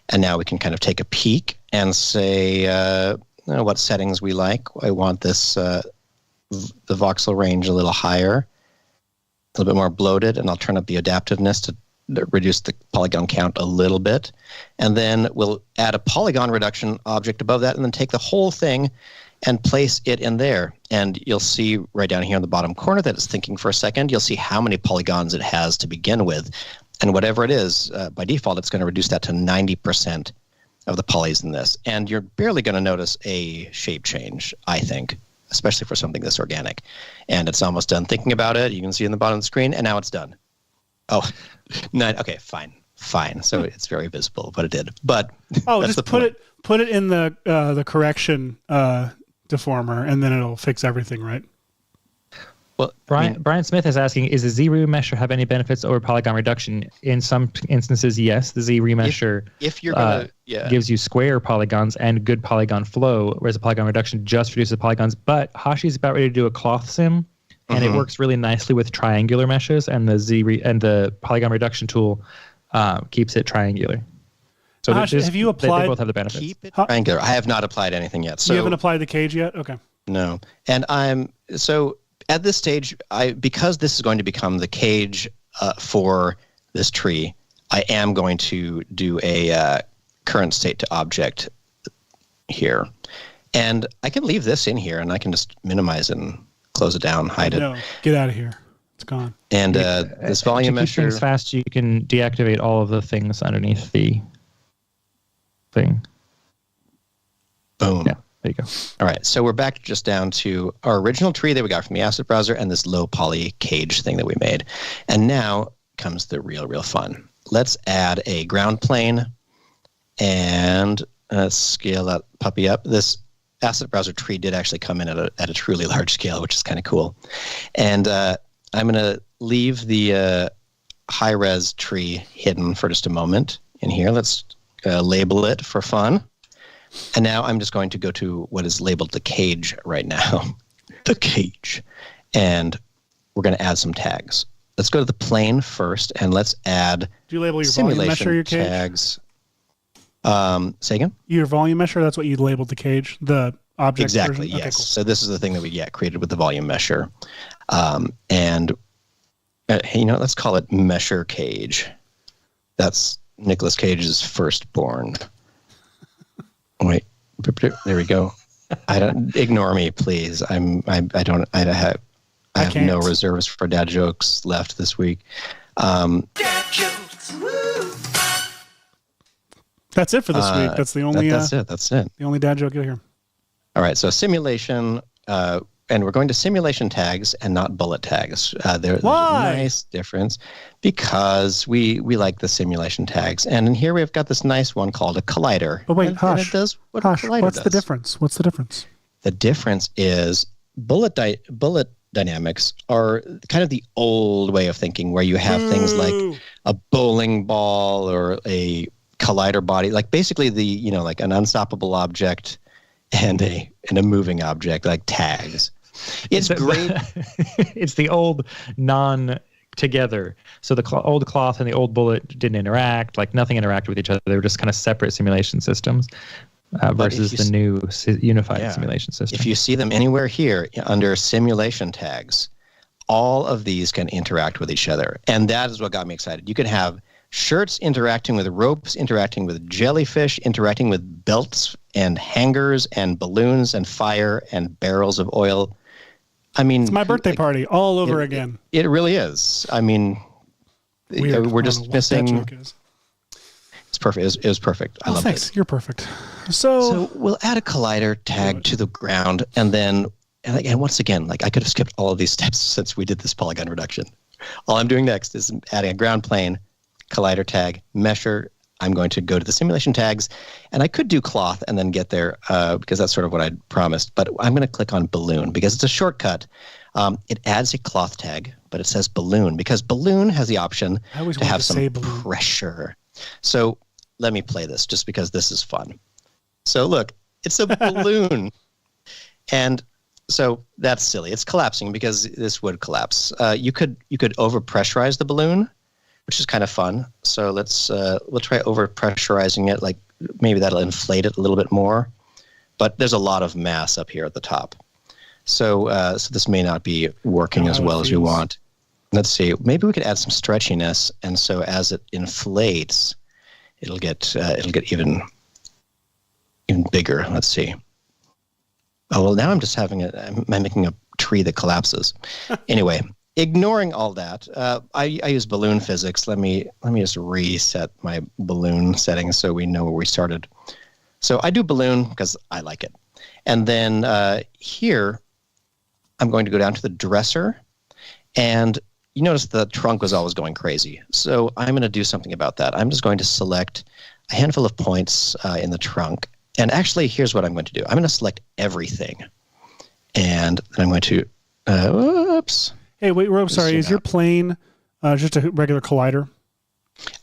and now we can kind of take a peek and say what settings we like. I want this the voxel range a little higher, a little bit more bloated, and I'll turn up the adaptiveness to reduce the polygon count a little bit. And then we'll add a polygon reduction object above that, and then take the whole thing and place it in there. And you'll see right down here in the bottom corner that it's thinking for a second. You'll see how many polygons it has to begin with. And whatever it is, by default, it's going to reduce that to 90% of the polys in this. And you're barely going to notice a shape change, I think, especially for something this organic. And it's almost done thinking about it. You can see in the bottom of the screen, and now it's done. Oh, okay, fine. So it's very visible, but it did. But just put it in the correction deformer, and then it'll fix everything, right? Well, Brian Smith is asking, is the Z remesher have any benefits over polygon reduction? In some instances, yes. The Z remesher if you're gonna gives you square polygons and good polygon flow, whereas the polygon reduction just reduces polygons. But Hashi's about ready to do a cloth sim, and it works really nicely with triangular meshes, and the polygon reduction tool keeps it triangular. So Hash, have you applied? They both have the benefits. Keep it triangular. I have not applied anything yet. So you haven't applied the cage yet? Okay. No, and so at this stage, because this is going to become the cage for this tree, I am going to do a current state to object here, and I can leave this in here, and I can just minimize it and close it down, hide it. No, get out of here. It's gone. And this volume to keep things mesher fast, you can deactivate all of the things underneath the thing. Boom. Yeah, there you go. All right, so we're back just down to our original tree that we got from the asset browser and this low poly cage thing that we made. And now comes the real fun. Let's add a ground plane and scale that puppy up. This asset browser tree did actually come in at a truly large scale, which is kind of cool. And I'm going to leave the high-res tree hidden for just a moment in here. Let's label it for fun. And now I'm just going to go to what is labeled the cage right now. the cage. And we're going to add some tags. Let's go to the plane first, and let's add Do you label your volume mesher, your cage? tags. Say again? Your volume mesher, that's what you labeled the cage, the object Exactly, version? yes. Okay, cool. So this is the thing that we created with the volume mesher. And, let's call it Mesher Cage. That's Nicolas Cage's firstborn. Wait, there we go. Ignore me, please. I have no reserves for dad jokes left this week. Dad jokes. That's it for this week. That's the only. That's it. The only dad joke you'll hear. All right. So simulation, and we're going to simulation tags and not bullet tags. There's a nice difference because we like the simulation tags. And in here we've got this nice one called a collider. But wait, and Hush. it does what Hush, a collider what's does. the difference? What's the difference? The difference is bullet dynamics are kind of the old way of thinking, where you have things like a bowling ball or a collider body, like basically like an unstoppable object and a moving object, like tags. It's great. It's the old non-together. So the old cloth and the old bullet didn't interact. Like nothing interacted with each other. They were just kind of separate simulation systems versus the new unified simulation system. If you see them anywhere here under simulation tags, all of these can interact with each other. And that is what got me excited. You could have shirts interacting with ropes, interacting with jellyfish, interacting with belts and hangers and balloons and fire and barrels of oil. I mean, it's my birthday party all over again. It really is. I mean, we're just missing. It's perfect. It was perfect. I love it. You're perfect. So we'll add a collider tag to the ground, and then, and once again, like I could have skipped all of these steps since we did this polygon reduction. All I'm doing next is adding a ground plane, collider tag, mesher. I'm going to go to the simulation tags, and I could do cloth and then get there because that's sort of what I promised. But I'm going to click on balloon because it's a shortcut. It adds a cloth tag, but it says balloon because balloon has the option to have some pressure. So let me play this just because this is fun. So look, it's a balloon. And so that's silly. It's collapsing because this would collapse. You could overpressurize the balloon, which is kind of fun. So we'll try overpressurizing it. Like maybe that'll inflate it a little bit more. But there's a lot of mass up here at the top. So this may not be working as well as you want. Let's see. Maybe we could add some stretchiness, and so as it inflates, it'll get even bigger. Let's see. Oh well, now I'm just I'm making a tree that collapses. Anyway, ignoring all that, I use balloon physics. Let me just reset my balloon settings so we know where we started. So I do balloon because I like it, and then here I'm going to go down to the dresser, and you notice the trunk was always going crazy. So I'm going to do something about that. I'm just going to select a handful of points in the trunk. And actually, here's what I'm going to do. I'm going to select everything. And then I'm going to, oops. Hey, wait, Rob, sorry. Is your plane just a regular collider?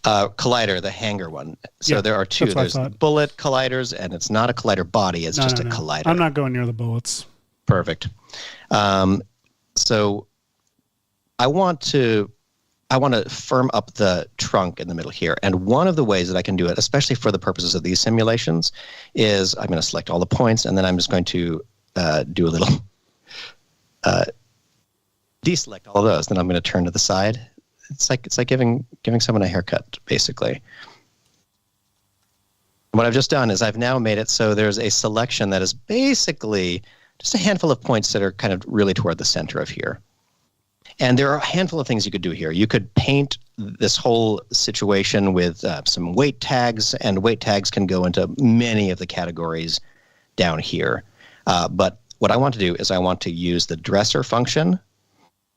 Collider, the hanger one. So there are two. There's bullet colliders, and it's not a collider body. It's just a collider. I'm not going near the bullets. Perfect. So I want to firm up the trunk in the middle here. And one of the ways that I can do it, especially for the purposes of these simulations, is I'm going to select all the points, and then I'm just going to do a little deselect all of those. Then I'm going to turn to the side. It's like giving someone a haircut, basically. What I've just done is I've now made it so there's a selection that is basically just a handful of points that are kind of really toward the center of here. And there are a handful of things you could do here. You could paint this whole situation with some weight tags, and weight tags can go into many of the categories down here. But what I want to do is I want to use the dresser function,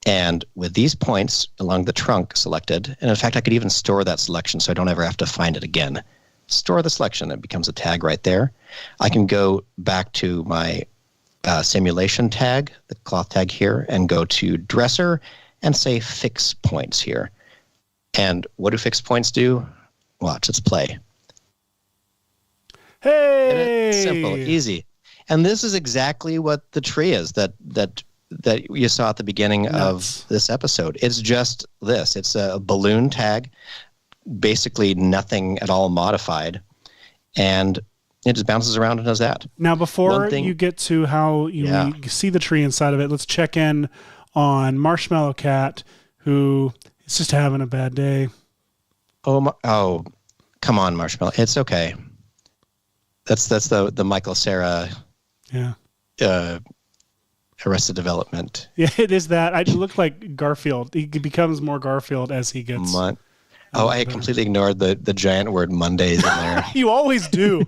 and with these points along the trunk selected, and in fact, I could even store that selection so I don't ever have to find it again. Store the selection. It becomes a tag right there. I can go back to my simulation tag, the cloth tag here, and go to dresser and say fix points here. And what do fixed points do? Watch, let's play. Hey! Simple, easy. And this is exactly what the tree is that you saw at the beginning of this episode. It's just this. It's a balloon tag, basically nothing at all modified, and it just bounces around and does that. Now, before you get to how you see the tree inside of it, let's check in on Marshmallow Cat, who is just having a bad day. Oh, come on, Marshmallow. It's okay. That's the Michael Cera. Yeah. Arrested Development. Yeah, it is that. I look like Garfield. He becomes more Garfield as he gets. I completely ignored the giant word Mondays in there. You always do.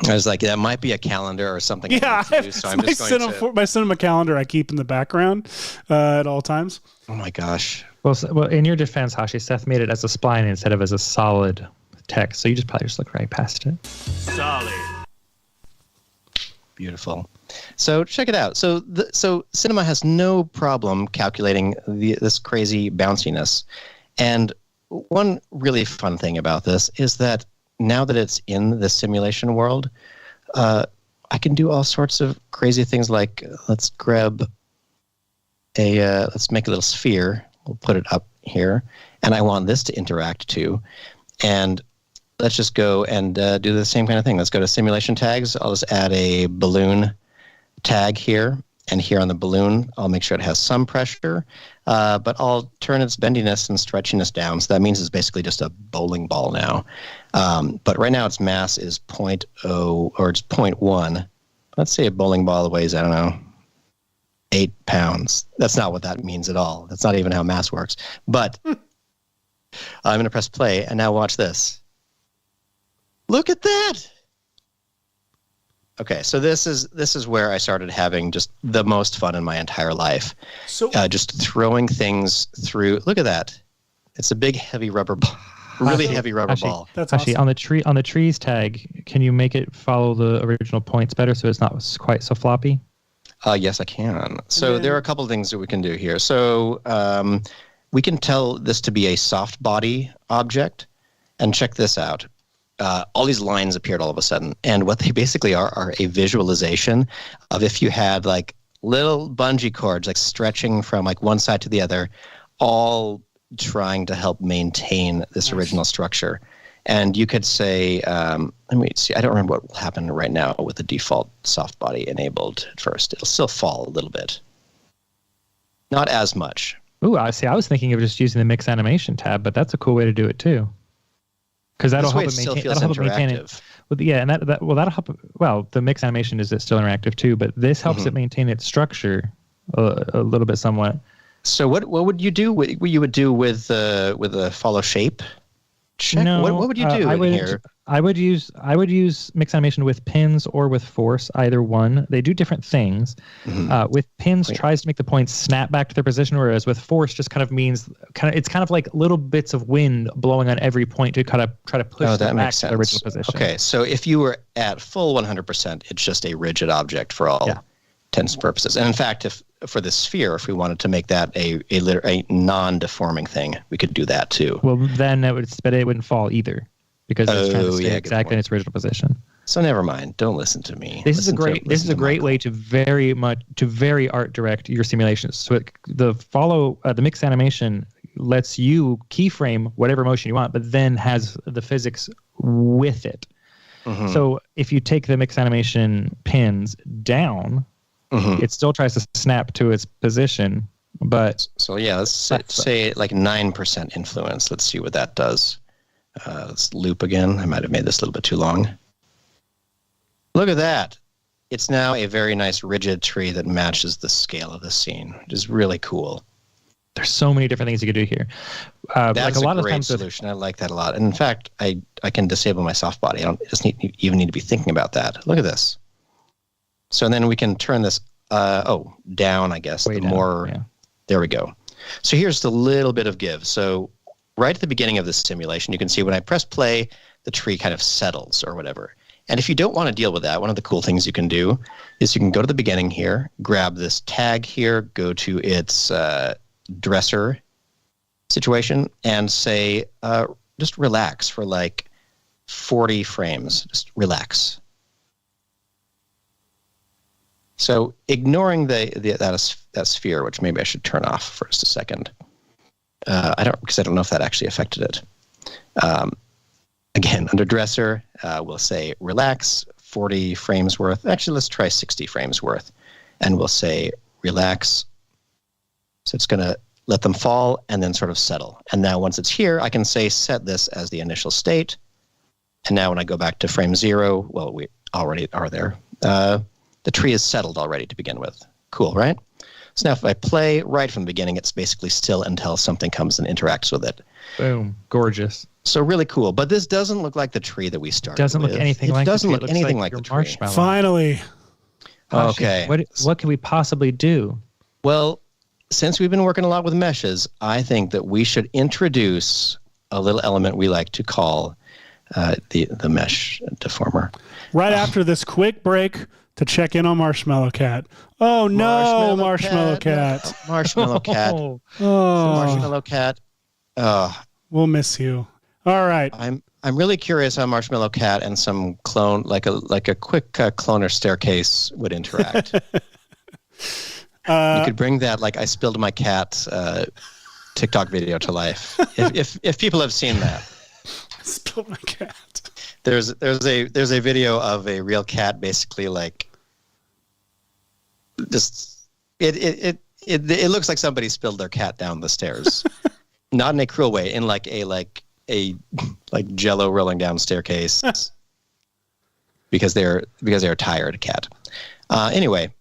I was like, that might be a calendar or something. Yeah, so I'm just going to... my cinema calendar I keep in the background at all times. Oh my gosh. Well, in your defense, Hashi, Seth made it as a spline instead of as a solid text, so you probably look right past it. Solid. Beautiful. So check it out. So Cinema has no problem calculating this crazy bounciness. And one really fun thing about this is that now that it's in the simulation world, I can do all sorts of crazy things like let's make a little sphere. We'll put it up here. And I want this to interact too. And let's just go and do the same kind of thing. Let's go to simulation tags. I'll just add a balloon tag here. And here on the balloon, I'll make sure it has some pressure. But I'll turn its bendiness and stretchiness down. So that means it's basically just a bowling ball now. But right now its mass is 0.0 or it's 0.1. Let's say a bowling ball weighs, I don't know, 8 pounds. That's not what that means at all. That's not even how mass works. But I'm going to press play. And now watch this. Look at that. Okay, so this is where I started having just the most fun in my entire life. So just throwing things through. Look at that. It's a big, heavy rubber ball. Really heavy rubber ball. That's actually awesome. on the trees tag. Can you make it follow the original points better so it's not quite so floppy? Yes, I can. So there are a couple of things that we can do here. So we can tell this to be a soft body object, and check this out. All these lines appeared all of a sudden. And what they basically are a visualization of if you had like little bungee cords, like stretching from like one side to the other, all trying to help maintain this original structure. And you could say, let me see, I don't remember what will happen right now with the default soft body enabled at first. It'll still fall a little bit. Not as much. Ooh, I see. I was thinking of just using the mix animation tab, but that's a cool way to do it too. Because that'll help it maintain it. Well, yeah, and that'll help. Well, the mix animation is still interactive too, but this helps it maintain its structure a little bit, somewhat. So what would you do? What you would do with a follow shape? Check. No, what would you do here? I would use mix animation with pins or with force, either one. They do different things. With pins, tries to make the points snap back to their position, whereas with force just kind of means it's kind of like little bits of wind blowing on every point to kind of try to push them back to the original position. Okay, so if you were at full 100%, it's just a rigid object for all intents and purposes. And in fact, if for the sphere, if we wanted to make that a non-deforming thing, we could do that too. Well, then it wouldn't fall either, because it's trying to stay exactly in its original position. So never mind. Don't listen to me. This is a great way to very art direct your simulations. So the mix animation lets you keyframe whatever motion you want, but then has the physics with it. So if you take the mix animation pins down, it still tries to snap to its position, but let's say like 9% influence. Let's see what that does. Let's loop again. I might have made this a little bit too long. Look at that. It's now a very nice rigid tree that matches the scale of the scene, which is really cool. There's so many different things you can do here. That's a great solution. I like that a lot. And in fact, I can disable my soft body. I don't even need to be thinking about that. Look at this. So then we can turn this down, I guess. There we go. So here's the little bit of give. So right at the beginning of this simulation, you can see when I press play, the tree kind of settles or whatever. And if you don't want to deal with that, one of the cool things you can do is you can go to the beginning here, grab this tag here, go to its dresser situation, and say, just relax for like 40 frames. Just relax. So ignoring that sphere, which maybe I should turn off for just a second. Because I don't know if that actually affected it. Again, under dresser, we'll say relax, 40 frames worth. Actually, let's try 60 frames worth. And we'll say relax. So it's going to let them fall and then sort of settle. And now once it's here, I can say set this as the initial state. And now when I go back to frame 0, well, we already are there. The tree is settled already to begin with. Cool, right? So now if I play right from the beginning, it's basically still until something comes and interacts with it. Boom. Gorgeous. So really cool. But this doesn't look like the tree that we started Doesn't with. look anything like it doesn't the tree. look It looks anything like like the your tree. marshmallow. Finally. Okay. What could we possibly do? Well, since we've been working a lot with meshes, I think that we should introduce a little element we like to call the mesh deformer. Right after this quick break to check in on Marshmallow Cat. Oh no, Marshmallow Cat. Marshmallow Cat. Oh. Oh, Marshmallow Cat. we'll miss you. All right. I'm really curious how Marshmallow Cat and some clone, like a quick cloner staircase, would interact. You could bring that, like I spilled my cat TikTok video to life. If people have seen that. Spilled my cat. There's a video of a real cat basically like just it looks like somebody spilled their cat down the stairs. Not in a cruel way, in like a jello rolling down staircase. because they're tired cat. Anyway,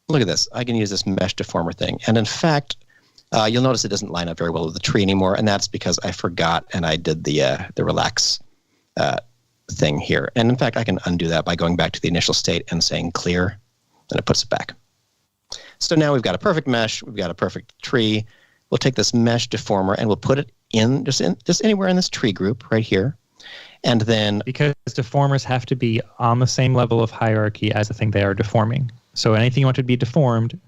look at this. I can use this mesh deformer thing. And in fact, you'll notice it doesn't line up very well with the tree anymore, and that's because I forgot and I did the relax thing here. And in fact, I can undo that by going back to the initial state and saying clear, and it puts it back. So now we've got a perfect mesh. We've got a perfect tree. We'll take this mesh deformer and we'll put it in just anywhere in this tree group right here. And then Because deformers have to be on the same level of hierarchy as the thing they are deforming. So anything you want to be deformed,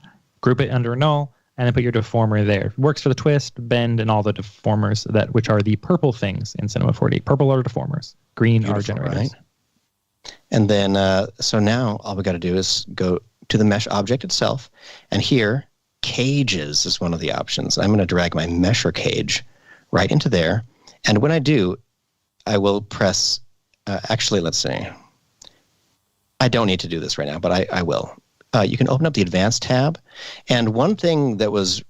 group it under null, and then put your deformer there. It works for the twist, bend, and all the deformers which are the purple things in Cinema 4D. Purple are deformers. Green are generators. Right? And then, so now all we got to do is go to the mesh object itself. And here, cages is one of the options. I'm going to drag my mesher cage right into there. And when I do, I will press, actually, let's see. I don't need to do this right now, but I will. You can open up the Advanced tab. And one thing that was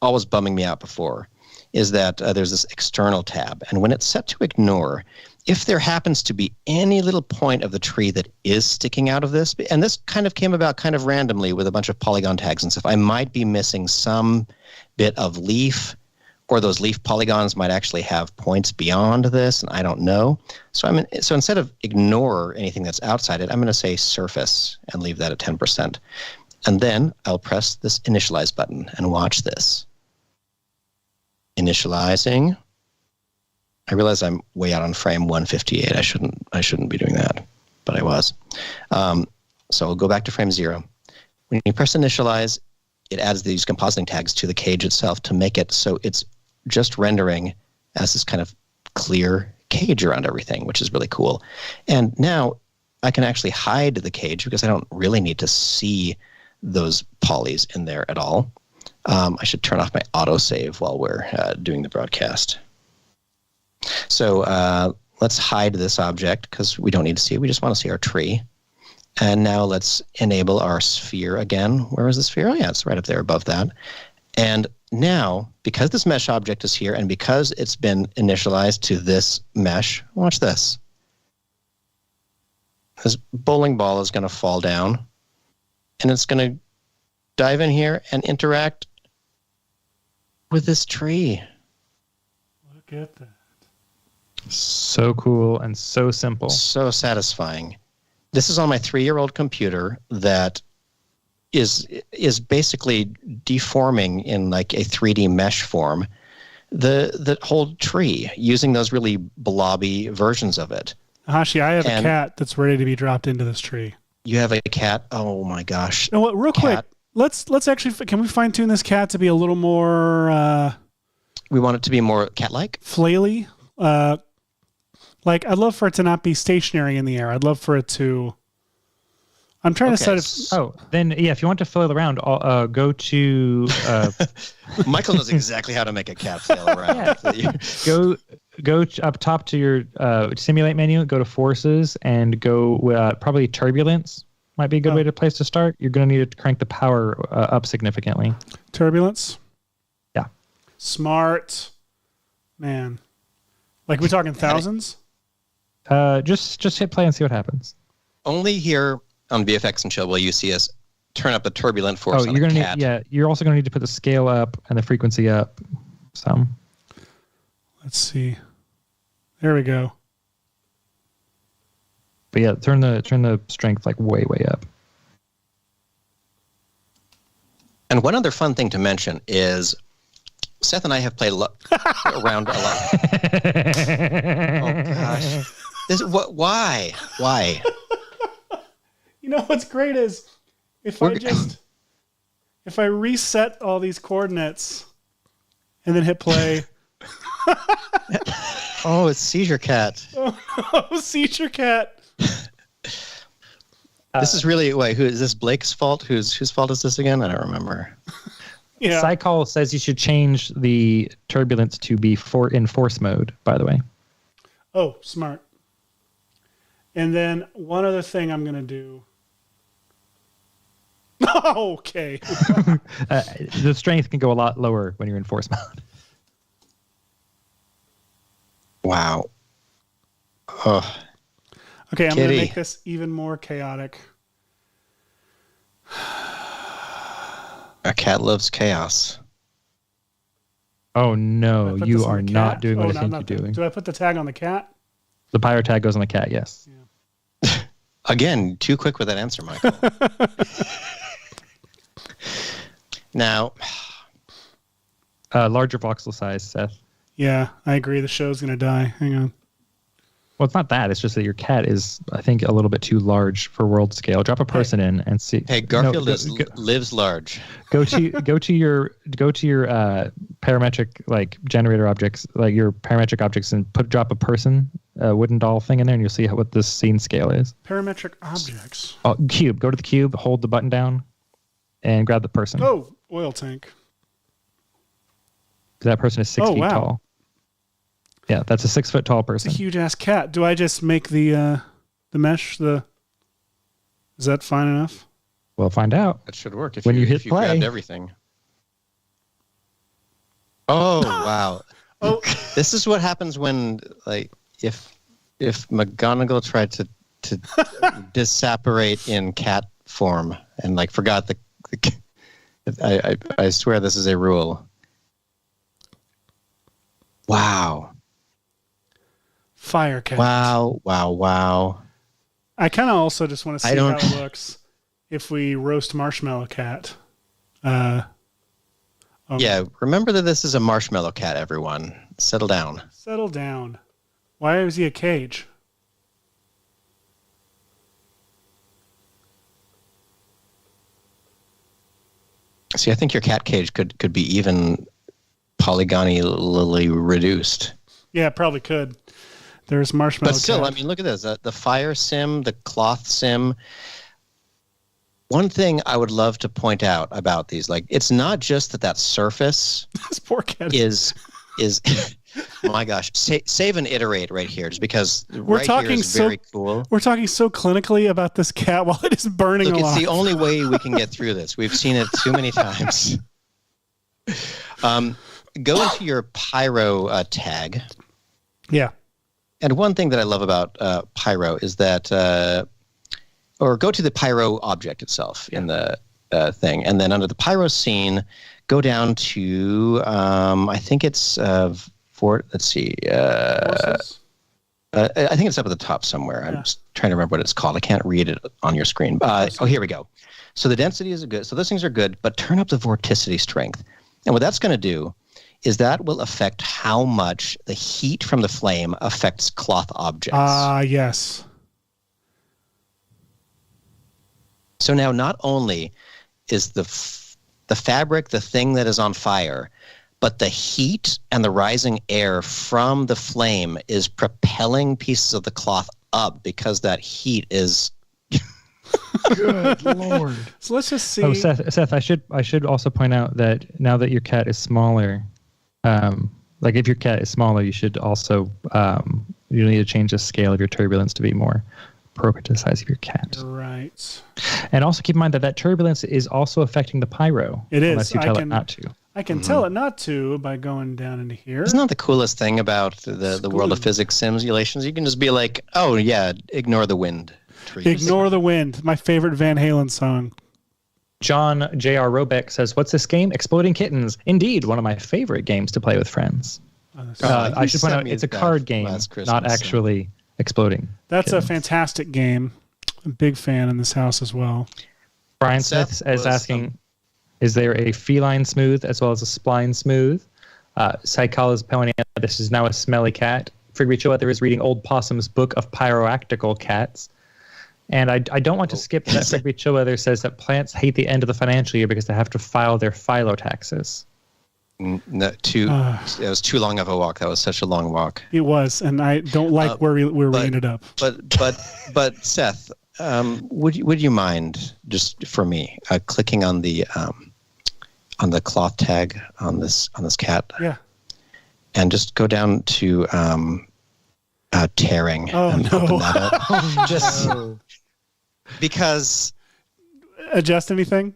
always bumming me out before is that there's this External tab. And when it's set to ignore, if there happens to be any little point of the tree that is sticking out of this, and this kind of came about kind of randomly with a bunch of polygon tags and stuff, I might be missing some bit of leaf, or those leaf polygons might actually have points beyond this, and I don't know. So instead of ignore anything that's outside it, I'm going to say surface and leave that at 10%. And then I'll press this initialize button and watch this. Initializing. I realize I'm way out on frame 158. I shouldn't be doing that, but I was. So I'll go back to frame 0. When you press initialize, it adds these compositing tags to the cage itself to make it so it's just rendering as this kind of clear cage around everything, which is really cool. And now I can actually hide the cage because I don't really need to see those polys in there at all. I should turn off my autosave while we're doing the broadcast. So let's hide this object because we don't need to see it. We just want to see our tree. And now let's enable our sphere again. Where is the sphere? Oh, yeah, it's right up there above that. And now, because this mesh object is here and because it's been initialized to this mesh, watch this. This bowling ball is going to fall down, and it's going to dive in here and interact with this tree. Look at that. So cool and so simple. So satisfying. This is on my 3-year-old computer that is basically deforming in like a 3D mesh form the whole tree using those really blobby versions of it. Hashi, I have a cat that's ready to be dropped into this tree. You have a cat? Oh my gosh. You know what, real quick, let's actually, can we fine tune this cat to be a little more we want it to be more cat-like? flaily? Like, I'd love for it to not be stationary in the air. I'd love for it to... I'm trying to set it... Oh, then, yeah, if you want to fill it around, go to... Michael knows exactly how to make a cat sail around. Yeah. Go up top to your simulate menu, go to forces, and go probably turbulence. Might be a good place to start. You're going to need to crank the power up significantly. Turbulence? Yeah. Smart. Man. Like, we talking thousands? Just hit play and see what happens. Only here on VFX and Chill will you see us turn up the turbulent force on you're the gonna cat. you're also going to need to put the scale up and the frequency up some. Let's see. There we go. But yeah, turn the strength like way up. And one other fun thing to mention is Seth and I have played around a lot. Oh gosh. Why? You know what's great is if I reset all these coordinates and then hit play. Oh, it's Seizure Cat. Oh, Seizure Cat. This is really who is this Blake's fault? Whose fault is this again? I don't remember. Yeah. Cycall says you should change the turbulence to be in force mode, by the way. Oh, smart. And then one other thing I'm going to do. Okay. The strength can go a lot lower when you're in force mode. Wow. Oh. Okay, I'm going to Kitty. make this even more chaotic. A cat loves chaos. Oh no, Did I put you this on are the not cat? doing what I no, think not you're that. doing. Do I put the tag on the cat? The pyro tag goes on the cat, yes. Yeah. Again, too quick with that answer, Michael. Now, Larger voxel size, Seth. Yeah, I agree. The show's going to die. Hang on. Well, it's not that. It's just that your cat is, I think, a little bit too large for world scale. Drop a person in and see. hey, Garfield lives large. Go to your parametric like generator objects, like your parametric objects, and drop a person, a wooden doll thing in there, and you'll see what this scene scale is. Parametric objects. Oh, cube. Go to the cube, hold the button down, and grab the person. Oh, oil tank. That person is 6 feet wow. tall. Yeah, that's a 6 foot tall It's person. a huge ass cat. Do I just make the mesh Is that fine enough? We'll find out. That should work if When you hit if you play. grabbed everything. Oh wow! Oh, This is what happens when, like, if McGonagall tried to disapparate in cat form and like forgot the I swear this is a rule. Wow! fire cat. Wow! I kind of also just want to I see how don't- it looks if we roast marshmallow cat. Yeah, remember that this is a marshmallow cat. Everyone, settle down. Settle down. Why is he a cage? See, I think your cat cage could be even polygonally reduced. Yeah, probably could. There's marshmallow But still, cat. I mean, look at this. The fire sim, the cloth sim. One thing I would love to point out about these, like, it's not just that surface This poor cat. is my gosh, save and iterate right here, just because We're right talking here is very cool. We're talking so clinically about this cat while it is burning Look, alive. it's the only way we can get through this. We've seen it too many times. Go into your pyro tag. Yeah. And one thing that I love about pyro is that, or go to the pyro object itself in the thing, and then under the pyro scene, go down to I think it's let's see, Horses? I think it's up at the top somewhere. I'm just trying to remember what it's called. I can't read it on your screen. Oh, here we go. So the density is good. So those things are good, but turn up the vorticity strength, and what that's going to do is that will affect how much the heat from the flame affects cloth objects. Yes. So now not only is the fabric the thing that is on fire, but the heat and the rising air from the flame is propelling pieces of the cloth up because that heat is. Good Lord. So let's just see. Oh, Seth, I should also point out that now that your cat is smaller, like if your cat is smaller, you should also you need to change the scale of your turbulence to be more appropriate to the size of your cat. Right. And also keep in mind that turbulence is also affecting the pyro. It is. Unless you tell it not to. I can tell it not to by going down into here. Isn't that the coolest thing about the world of physics simulations? You can just be like, oh, yeah, ignore the wind. Trees. Ignore the wind. My favorite Van Halen song. John J.R. Robeck says, what's this game? Exploding Kittens. Indeed, one of my favorite games to play with friends. I should point out, it's a card game, not actually exploding. That's a fantastic game. I'm a big fan in this house as well. Brian Smith is asking, is there a feline smooth as well as a spline smooth? Psychol is pointing out this is now a smelly cat. Frigby Chillweather is reading Old Possum's Book of Pyroactical Cats. And I don't want to skip that Frigby Chillweather says that plants hate the end of the financial year because they have to file their philo taxes. No, it was too long of a walk. That was such a long walk. It was, and I don't like where we ended up. But Seth, would you mind just for me clicking on the cloth tag on this cat? Yeah. And just go down to tearing. Oh and no! Open that up. Just because. Adjust anything?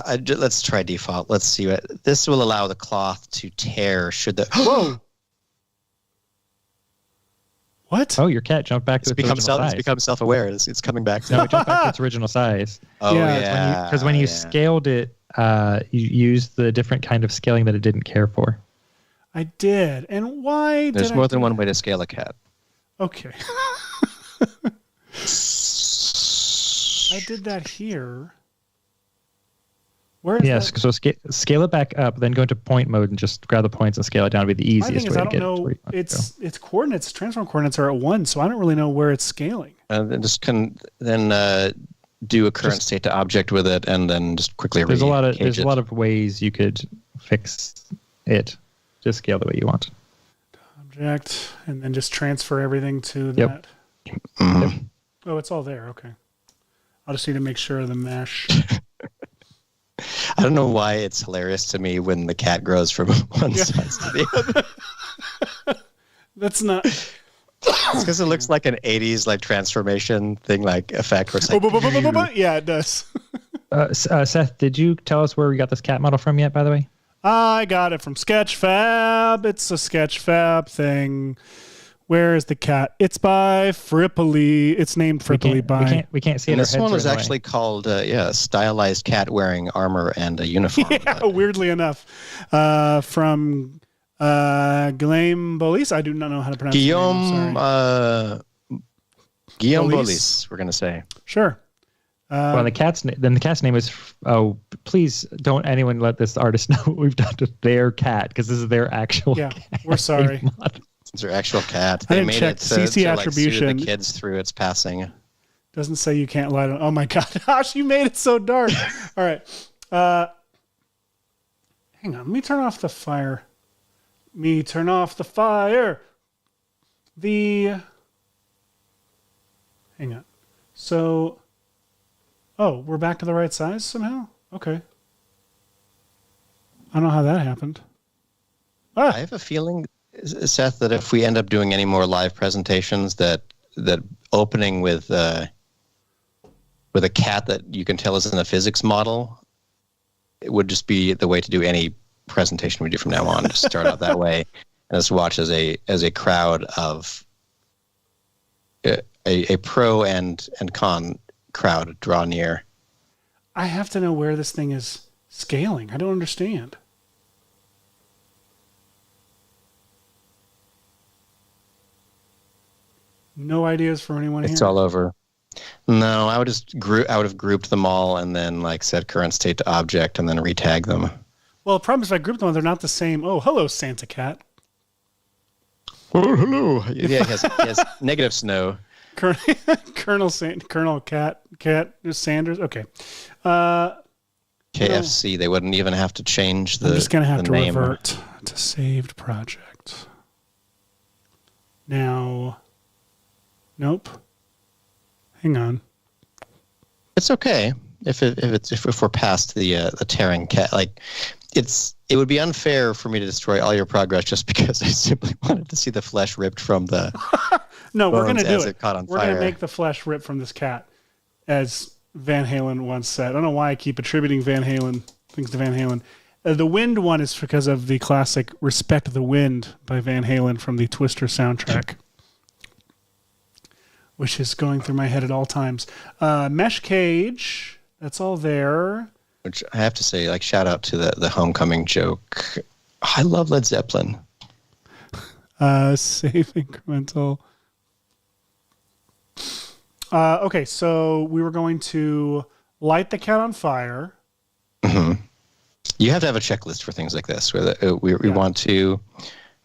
Let's try default. Let's see what this will allow the cloth to tear. Should the whoa? What? Oh, your cat jumped back to its original size. It's become self-aware. It's coming back. No, it jumped back to its original size. Oh yeah. Because when you scaled it, you used the different kind of scaling that it didn't care for. I did. And why? There's more than one way to scale a cat. Okay. I did that here. Where is yes, so scale it back up, then go into point mode and just grab the points and scale it down would be the easiest way to get it. Its coordinates, transform coordinates are at 1, so I don't really know where it's scaling. And then just do a current state to object with it, and then just quickly there's a lot of ways you could fix it. Just scale the way you want. Object, and then just transfer everything to that. Mm-hmm. Oh, it's all there. Okay. I'll just need to make sure the mesh. I don't know why it's hilarious to me when the cat grows from one size to the other. That's not. It's because it looks like an 80s like transformation thing, like effect. Where it's like, yeah, it does. Seth, did you tell us where we got this cat model from yet, by the way? I got it from Sketchfab. It's a Sketchfab thing. Where is the cat? It's by Fripoli. It's named Fripoli by. We can't see it. This one was actually called, stylized cat wearing armor and a uniform. Yeah, weirdly enough, from Guillaume Bolis. I do not know how to pronounce Guillaume. Guillaume Bolis? Bolis. We're gonna say. Sure. Well, the cat's name is. Oh, please don't anyone let this artist know what we've done to their cat because this is their actual. Yeah, cat. we're sorry. It's their actual cat. I They didn't made check it CC to attribution. like, the kids through its passing. Doesn't say you can't light on. Oh my God, Josh, you made it so dark. All right. Hang on. Let me turn off the fire. Turn off the fire. Hang on. So. Oh, we're back to the right size somehow? Okay. I don't know how that happened. I have a feeling, Seth, that if we end up doing any more live presentations, that opening with a cat that you can tell is in a physics model, it would just be the way to do any presentation we do from now on. Just start out that way, and just watch as a crowd of a pro and con crowd draw near. I have to know where this thing is scaling. I don't understand. No ideas for anyone here? It's all over. No, I would have grouped them all and then like set current state to object and then retag them. Well, the problem is if I group them, they're not the same. Oh, hello, Santa Cat. Oh, hello. Yeah, he has negative snow. Colonel Cat Sanders. Okay. KFC. They wouldn't even have to change the. I'm just gonna have to name. revert to saved project. Now, nope. Hang on. It's okay if we're past the tearing cat. Like, it would be unfair for me to destroy all your progress just because I simply wanted to see the flesh ripped from the. No, we're gonna do as it. Caught on We're fire. gonna make the flesh rip from this cat, as Van Halen once said. I don't know why I keep attributing things to Van Halen. The wind one is because of the classic "Respect the Wind" by Van Halen from the Twister soundtrack, which is going through my head at all times. Mesh cage, that's all there. Which I have to say, like, shout out to the homecoming joke. I love Led Zeppelin. Save incremental. Okay, so we were going to light the cat on fire. Mm-hmm. You have to have a checklist for things like this. Where we want to,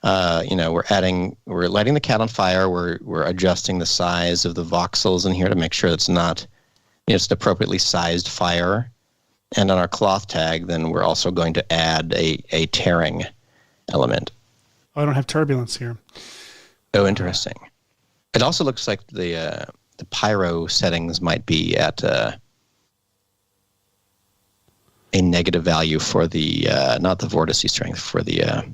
we're lighting the cat on fire. We're adjusting the size of the voxels in here to make sure it's not, it's an appropriately sized fire. And on our cloth tag, then we're also going to add a tearing element. Oh, I don't have turbulence here. Oh, interesting. It also looks like the pyro settings might be at a negative value for the not the vortice strength, for the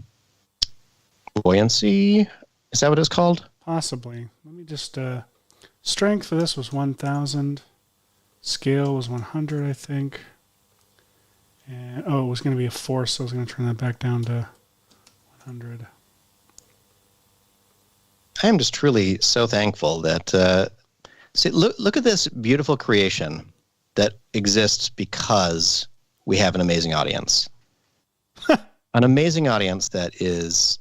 buoyancy. Is that what it's called? Possibly. Let me just strength for this was 1,000. Scale was 100, I think. And it was going to be a force, so I was going to turn that back down to 100. I am just truly so thankful that see, look at this beautiful creation that exists because we have an amazing audience. An amazing audience that is...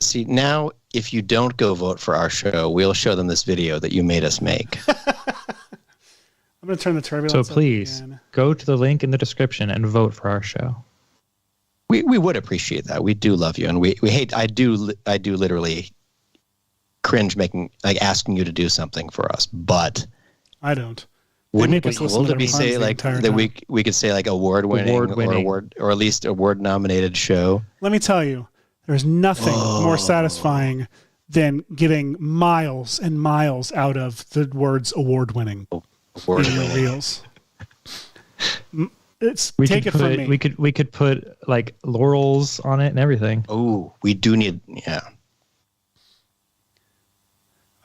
See, now, if you don't go vote for our show, we'll show them this video that you made us make. I'm going to turn the turbulence So please, up again. go to the link in the description and vote for our show. We would appreciate that. We do love you, and we hate... I do literally cringe asking you to do something for us, but... I don't. Wouldn't make us it be listen cool to to be their say puns the like entire that time. we could say like award-winning or at least award-nominated show? Let me tell you, there's nothing more satisfying than getting miles and miles out of the words award-winning in your Award-winning. reels. Take it from me. We could put like laurels on it and everything. Oh, we do need, yeah.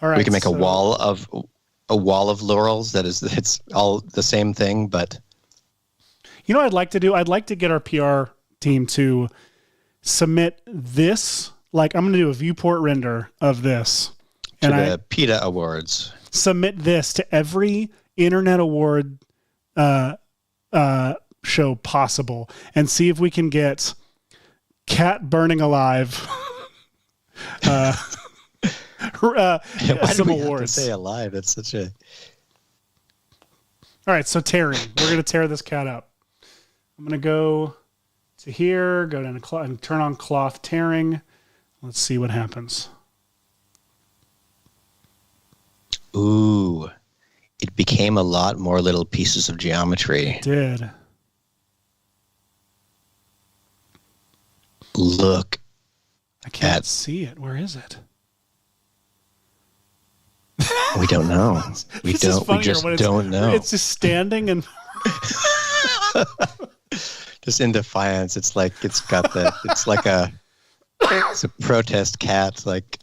All right, We can make so a wall of laurels it's all the same thing, but you know what I'd like to do? I'd like to get our PR team to submit this. Like, I'm going to do a viewport render of this. to And the PETA Awards. submit this to every internet award show possible and see if we can get cat burning alive Why some do we have to awards. say alive? It's such a... All right, so tearing. We're going to tear this cat up. I'm going to go to here, go down to and turn on cloth tearing. Let's see what happens. Ooh. It became a lot more little pieces of geometry. Did. Look. I can't see it. Where is it? We don't know. We This is don't. We funnier just when it's- don't know. It's just standing and Just in defiance. It's like it's got the. It's like a. It's a protest cat. Like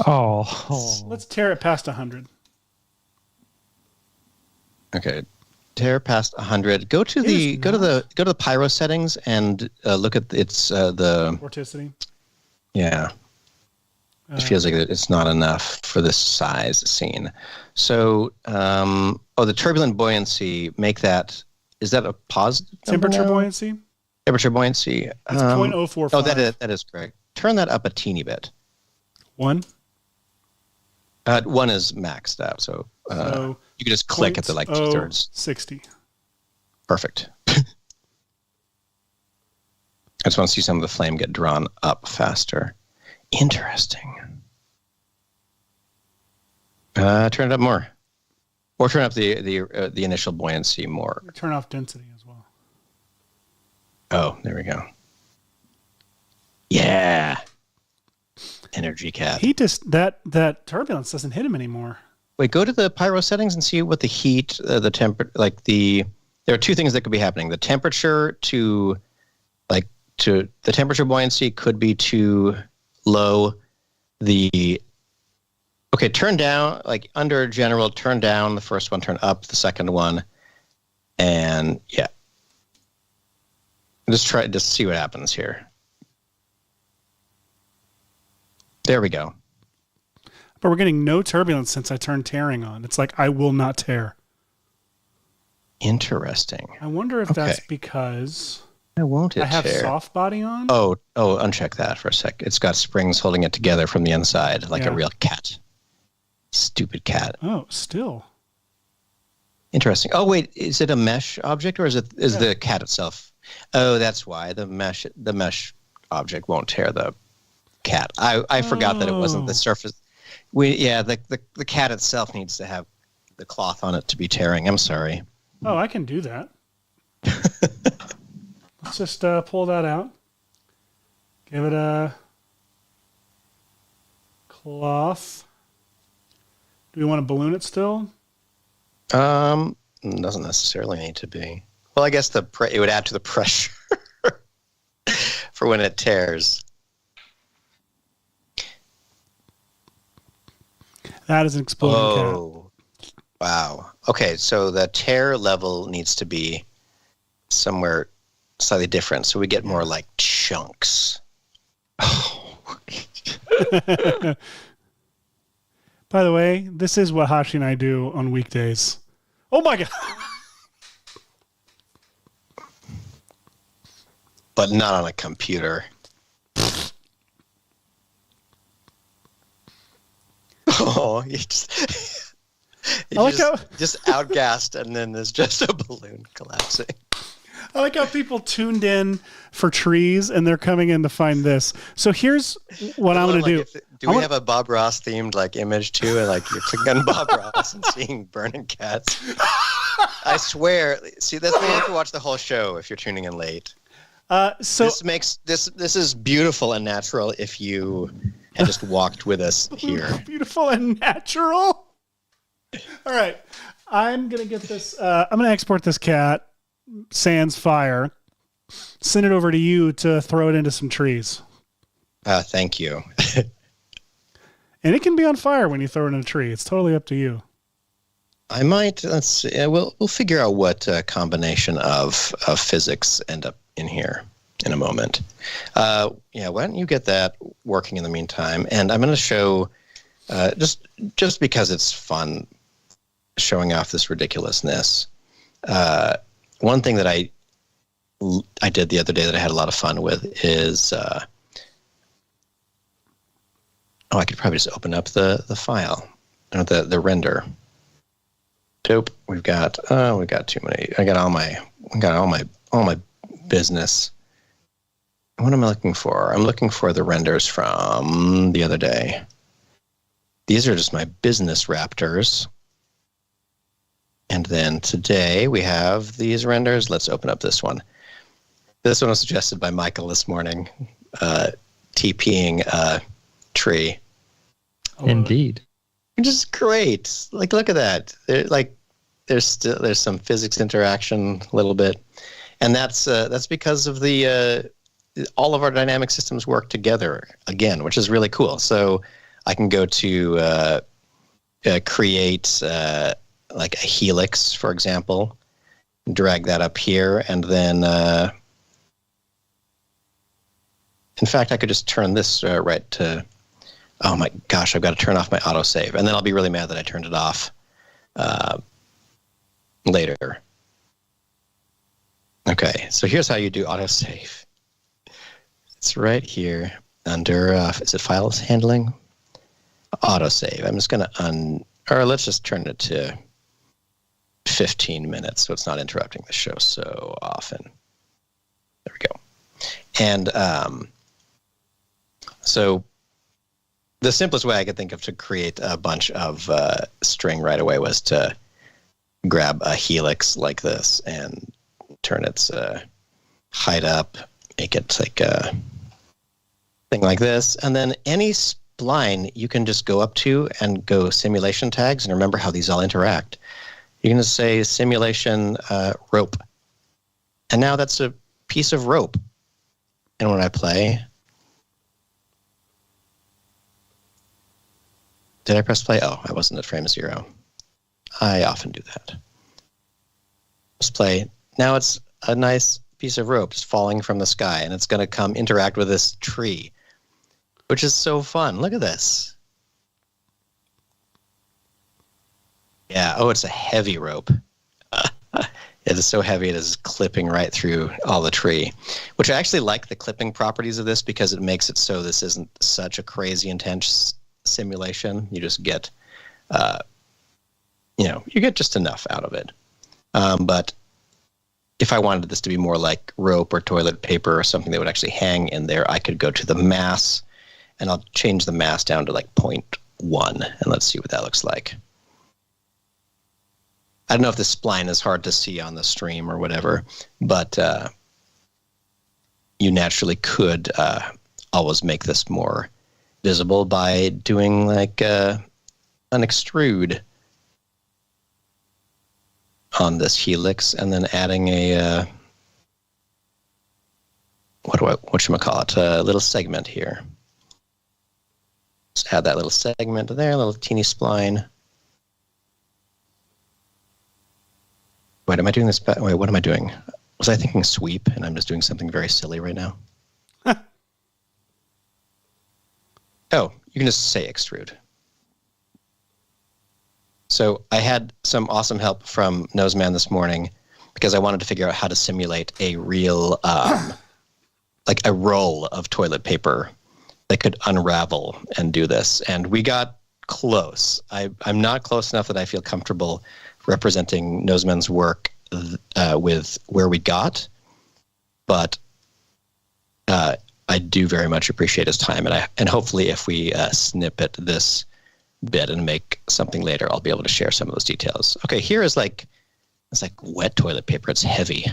let's tear it past 100. okay, tear past 100. Go to the pyro settings and look at its the. Vorticity. Yeah. It feels like it's not enough for this size scene. So, the turbulent buoyancy, make that, is that a positive Temperature buoyancy? Temperature buoyancy. It's 0.045. Oh, that is correct. Turn that up a teeny bit. 1? 1 is maxed out, so, you can just click at the 2/3. 60. Perfect. I just want to see some of the flame get drawn up faster. Interesting. Turn it up more. Or turn up the initial buoyancy more. Turn off density as well. Oh, there we go. Yeah. Energy cat. He just that turbulence doesn't hit him anymore. Wait, go to the pyro settings and see what the heat, the temperature, there are two things that could be happening. The temperature to the temperature buoyancy could be too low. Turn down, like under general, turn down the first one, turn up the second one. And yeah. Just see what happens here. There we go. But we're getting no turbulence since I turned tearing on. It's like I will not tear. Interesting. I wonder if that's because I won't I have tear. soft body on. Oh, uncheck that for a sec. It's got springs holding it together from the inside, like a real cat. Stupid cat. Oh, still. Interesting. Oh, wait, is it a mesh object or is the cat itself? Oh, that's why the mesh object won't tear the cat. I forgot that it wasn't the surface. The cat itself needs to have the cloth on it to be tearing. I'm sorry. Oh, I can do that. Let's just pull that out. Give it a cloth. Do we want to balloon it still? Doesn't necessarily need to be. Well, I guess it would add to the pressure for when it tears. That is an exploding cat. Wow. Okay, so the tear level needs to be somewhere slightly different, so we get more like chunks. Oh. By the way, this is what Hashi and I do on weekdays. Oh my God. But not on a computer. Oh, you just outgassed, and then there's just a balloon collapsing. I like how people tuned in for trees, and they're coming in to find this. So here's what I'm going to do. Do we have a Bob Ross themed image too? And you're clicking on Bob Ross and seeing burning cats. I swear. See, that's why you have to watch the whole show if you're tuning in late. So this makes this is beautiful and natural if you had just walked with us here. Beautiful and natural. All right, I'm gonna get this. I'm gonna export this cat, sans fire, send it over to you to throw it into some trees. Thank you. And it can be on fire when you throw it in a tree. It's totally up to you. I might. Let's see. We'll figure out what combination of physics end up in here in a moment. Why don't you get that working in the meantime? And I'm going to show just because it's fun showing off this ridiculousness. One thing that I did the other day that I had a lot of fun with is I could probably just open up the file or the render. Dope. We've got too many. I got all my business. What am I looking for? I'm looking for the renders from the other day. These are just my business raptors. And then today we have these renders. Let's open up this one. This one was suggested by Michael this morning, TPing a tree. Indeed. Which is great. Look at that. There's some physics interaction a little bit. And that's because of all of our dynamic systems work together again, which is really cool. So I can go to create a helix, for example, drag that up here, and then in fact I could just turn this right to. Oh my gosh, I've got to turn off my autosave, and then I'll be really mad that I turned it off later. Okay, so here's how you do autosave. It's right here under, is it files handling? Autosave. I'm just going to let's just turn it to 15 minutes so it's not interrupting the show so often. There we go. And so the simplest way I could think of to create a bunch of string right away was to grab a helix like this and turn its height up, make it like a thing like this. And then any spline you can just go up to and go simulation tags. And remember how these all interact. You can just say simulation rope. And now that's a piece of rope. And when I play, did I press play? Oh, I wasn't at frame 0. I often do that. Let's play. Now it's a nice piece of rope just falling from the sky, and it's going to come interact with this tree, which is so fun. Look at this. Yeah, oh, it's a heavy rope. It is so heavy it is clipping right through all the tree, which I actually like the clipping properties of this because it makes it so this isn't such a crazy intense simulation. You just get, you get just enough out of it. But if I wanted this to be more like rope or toilet paper or something that would actually hang in there, I could go to the mass, and I'll change the mass down to like 0.1, and let's see what that looks like. I don't know if the spline is hard to see on the stream or whatever, but you naturally could always make this more visible by doing like an extrude on this helix, and then adding a whatchamacallit, a little segment here. Just add that little segment there, a little teeny spline. Wait, am I doing this? Wait, what am I doing? Was I thinking sweep, and I'm just doing something very silly right now? Oh, you can just say extrude. So I had some awesome help from Noseman this morning because I wanted to figure out how to simulate a real, like a roll of toilet paper that could unravel and do this. And we got close. I'm not close enough that I feel comfortable representing Noseman's work with where we got, but I do very much appreciate his time, and hopefully if we snippet this bit and make something later, I'll be able to share some of those details. Okay, here is like, it's like wet toilet paper. It's heavy.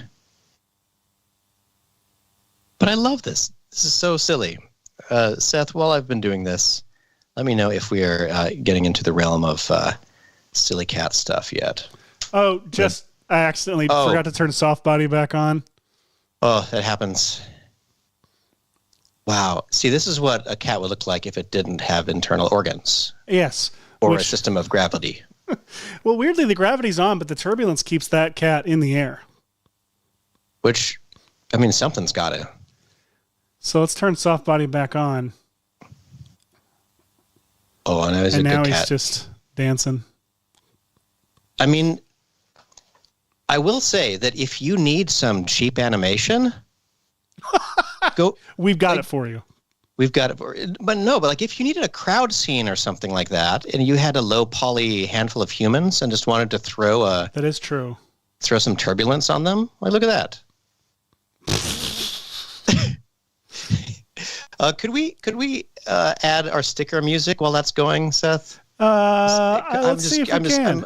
But I love this. This is so silly. Seth, while I've been doing this, let me know if we are getting into the realm of silly cat stuff yet. Oh, I accidentally forgot to turn soft body back on. Oh, that happens. Wow. See, this is what a cat would look like if it didn't have internal organs. Yes. Or a system of gravity. Well, weirdly, the gravity's on, but the turbulence keeps that cat in the air. Which, I mean, something's got to. So let's turn soft body back on. Oh, and he's a good cat. And now he's just dancing. I mean, I will say that if you need some cheap animation, we've got it for you. We've got it. But like if you needed a crowd scene or something like that, and you had a low poly handful of humans and just wanted to throw that is true. Throw some turbulence on them. Like, look at that. Could we add our sticker music while that's going, Seth? Let's see if we can.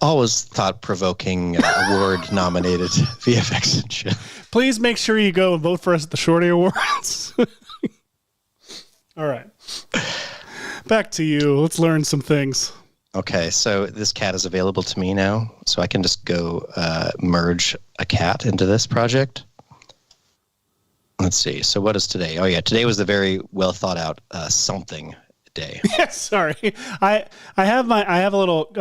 Always thought-provoking award-nominated VFX and Chill. Please make sure you go and vote for us at the Shorty Awards. All right. Back to you. Let's learn some things. Okay, so this cat is available to me now, so I can just go merge a cat into this project. Let's see. So what is today? Oh, yeah, today was the very well-thought-out something day. Yes, sorry. I have a little...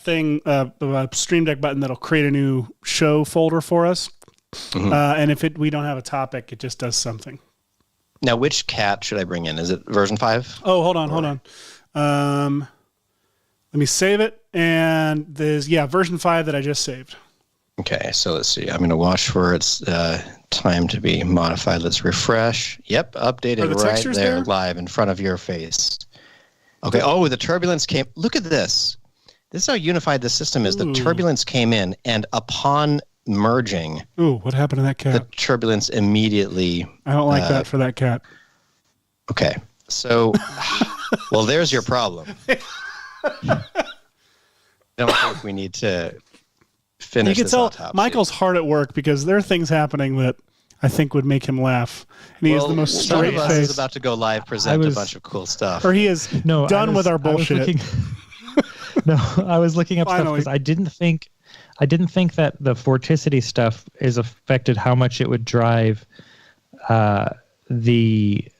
thing, a Stream Deck button that'll create a new show folder for us. Mm-hmm. And if we don't have a topic, it just does something. Now, which cat should I bring in? Is it version 5? Oh, hold on. Let me save it. And there's, version 5 that I just saved. Okay, so let's see. I'm going to watch for its time to be modified. Let's refresh. Yep, updated right there, live in front of your face. Okay, the turbulence came. Look at this. This is how unified the system is. The turbulence came in, and upon merging... Ooh, what happened to that cat? The turbulence immediately... I don't like that for that cat. Okay, so... well, there's your problem. I don't think we need to finish this autopsy. Michael's hard at work because there are things happening that I think would make him laugh. And he has the most straight face. Is about to go live, present a bunch of cool stuff. Or he is done with our bullshit. I was looking up stuff because I didn't think that the vorticity stuff is affected how much it would drive the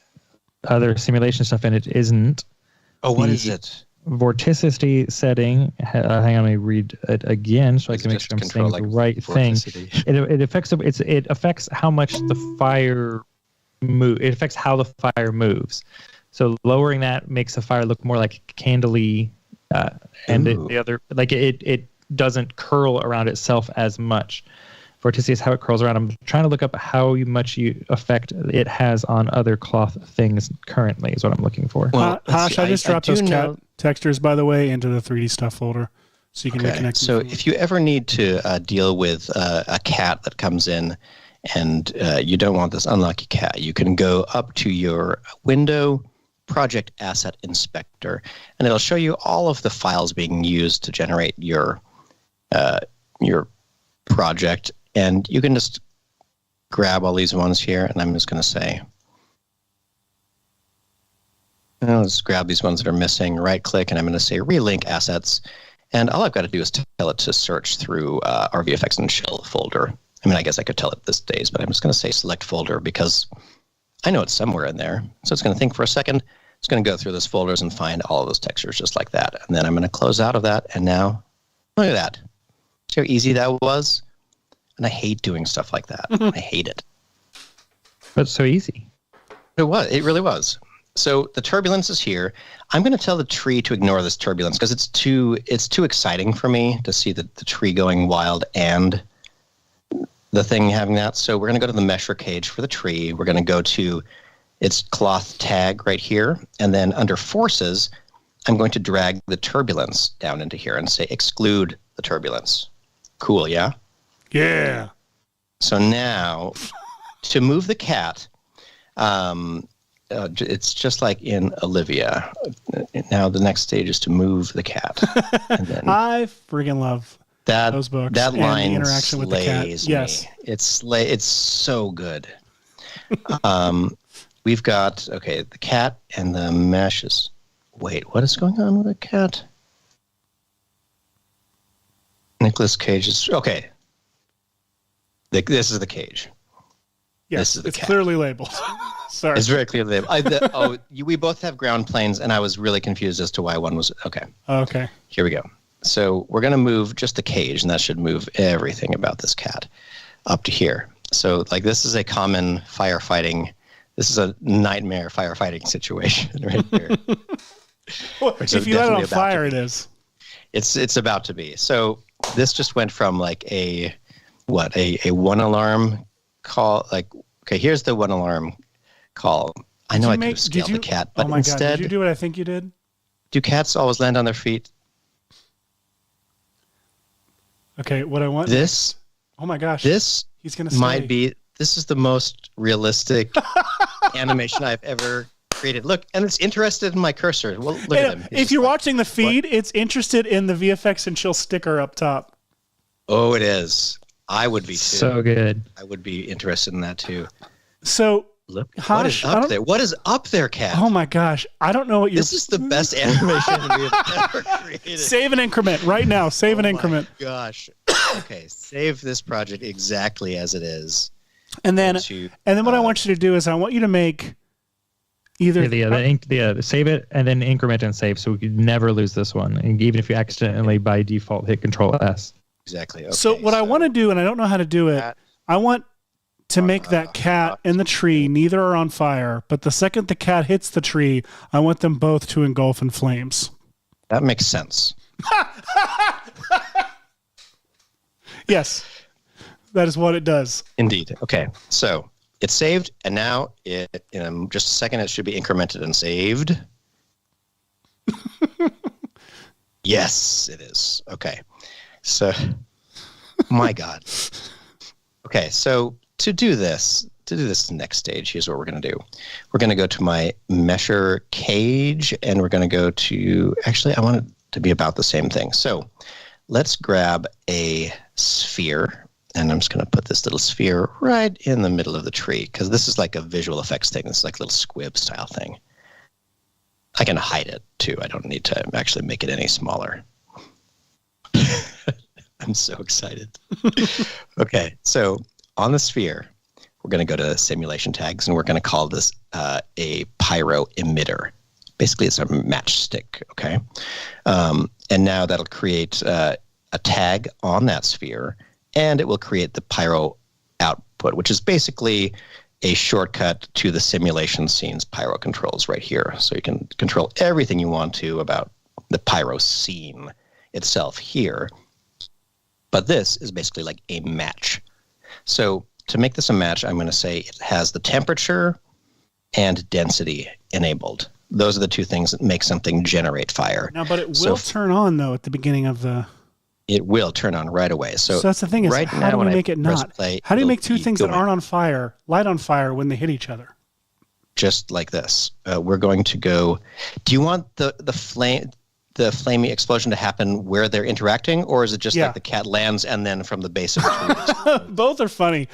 other simulation stuff, and it isn't. Oh, what is it? Vorticity setting. Hang on, let me read it again so I can make sure I'm saying the right thing. It affects how much the fire move. It affects how the fire moves. So lowering that makes the fire look more like candly, and the other it doesn't curl around itself as much. Vorticity is how it curls around. I'm trying to look up how much effect it has on other cloth things currently is what I'm looking for. Well, Hash, I just dropped those cat textures, by the way, into the 3D stuff folder so you can reconnect. So if you ever need to deal with a cat that comes in and you don't want this unlucky cat, you can go up to your window, Project Asset Inspector, and it'll show you all of the files being used to generate your project. And you can just grab all these ones here, and I'm just going to say, let's grab these ones that are missing, right-click, and I'm going to say relink assets. And all I've got to do is tell it to search through our VFX and Chill folder. I mean, I guess I could tell it this days, but I'm just going to say select folder because I know it's somewhere in there. So it's going to think for a second. It's going to go through those folders and find all of those textures just like that. And then I'm going to close out of that, and now look at that. See how easy that was? And I hate doing stuff like that. I hate it. But it's so easy. It was. It really was. So the turbulence is here. I'm going to tell the tree to ignore this turbulence because it's too exciting for me to see the tree going wild and the thing having that. So we're going to go to the mesher cage for the tree. We're going to go to its cloth tag right here. And then under forces, I'm going to drag the turbulence down into here and say exclude the turbulence. Cool, yeah? Yeah. So now, to move the cat, it's just like in Olivia. Now the next stage is to move the cat. And then I freaking love those books. That line and the interaction with the cat. Yes, it's so good. We've got the cat and the mesh is. Wait, what is going on with the cat? Nicolas Cage is okay. This is the cage. Yes, this is the it's cat. Clearly labeled. Sorry. It's very clearly labeled. We both have ground planes, and I was really confused as to why one was... Okay. Okay. Here we go. So we're going to move just the cage, and that should move everything about this cat up to here. So this is a common firefighting... This is a nightmare firefighting situation right there. Well, if you let it on fire, it is. It's about to be. So this just went from a one alarm call. Here's the one alarm call. I know I could have scaled the cat, but instead, God, did you do what I think you did? Do cats always land on their feet? Okay, what I want this. Oh my gosh! This he's gonna say. might be. This is the most realistic animation I've ever created. Look, and it's interested in my cursor. Well, look at him. If you're watching the feed, it's interested in the VFX and Chill sticker up top. Oh, it is. I would be too. So good. I would be interested in that too. So look, what is up there? What is up there, Cat? Oh my gosh, I don't know what you're. This is the best animation we have ever created. Save an increment right now. Save an increment. Gosh. Okay, save this project exactly as it is. And then what I want you to do is I want you to make either save it and then increment and save, so we could never lose this one. And even if you accidentally by default hit Control S. Exactly. Okay, so what I want to do, and I don't know how to do it, I want to make that cat and the tree, neither are on fire, but the second the cat hits the tree, I want them both to engulf in flames. That makes sense. Yes, that is what it does. Indeed. Okay, so it's saved, and now in just a second it should be incremented and saved. Yes, it is. Okay, so my God. Okay, so to do this next stage, here's what we're going to do. We're going to go to my mesher cage, and we're going to go to, actually, I want it to be about the same thing. So let's grab a sphere, and I'm just going to put this little sphere right in the middle of the tree, because this is like a visual effects thing. This is like a little squib style thing. I can hide it, too. I don't need to actually make it any smaller. I'm so excited. Okay, so on the sphere, we're going to go to simulation tags, and we're going to call this a pyro emitter. Basically, it's a matchstick, okay? And now that'll create a tag on that sphere, and it will create the pyro output, which is basically a shortcut to the simulation scene's pyro controls right here. So you can control everything you want to about the pyro scene itself here. But this is basically like a match. So to make this a match, I'm going to say it has the temperature and density enabled. Those are the two things that make something generate fire. Now, but it will turn on, though, at the beginning of the... It will turn on right away. So that's the thing is, right how do we make it not? Play, how do you make two things that aren't on fire, light on fire when they hit each other? Just like this. We're going to go... Do you want the flamey explosion to happen where they're interacting, or is it just like the cat lands and then from the base of the tree? Both are funny.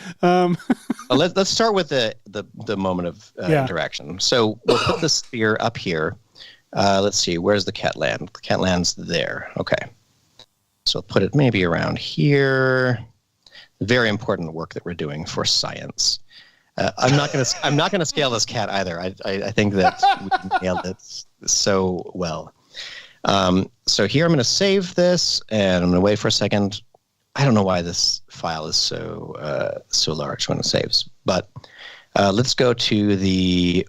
Let's start with the moment of interaction. So we'll put the sphere up here. Let's see, where's the cat land? The cat lands there. Okay. So I'll put it maybe around here. Very important work that we're doing for science. I'm not gonna scale this cat either. I think that we nailed it so well. So here I'm going to save this, and I'm going to wait for a second. I don't know why this file is so large when it saves, but let's go to the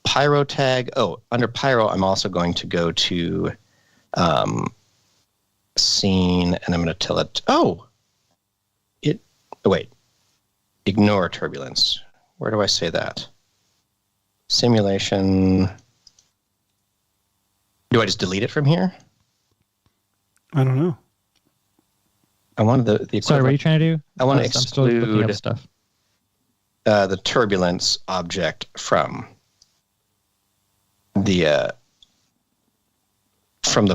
pyro tag. Oh, under pyro, I'm also going to go to scene, and I'm going to tell it. Wait, ignore turbulence. Where do I say that? Simulation. Do I just delete it from here? I don't know. I wanted the equivalent. Sorry, what are you trying to do? I want to I'm still looking up exclude stuff. The turbulence object from the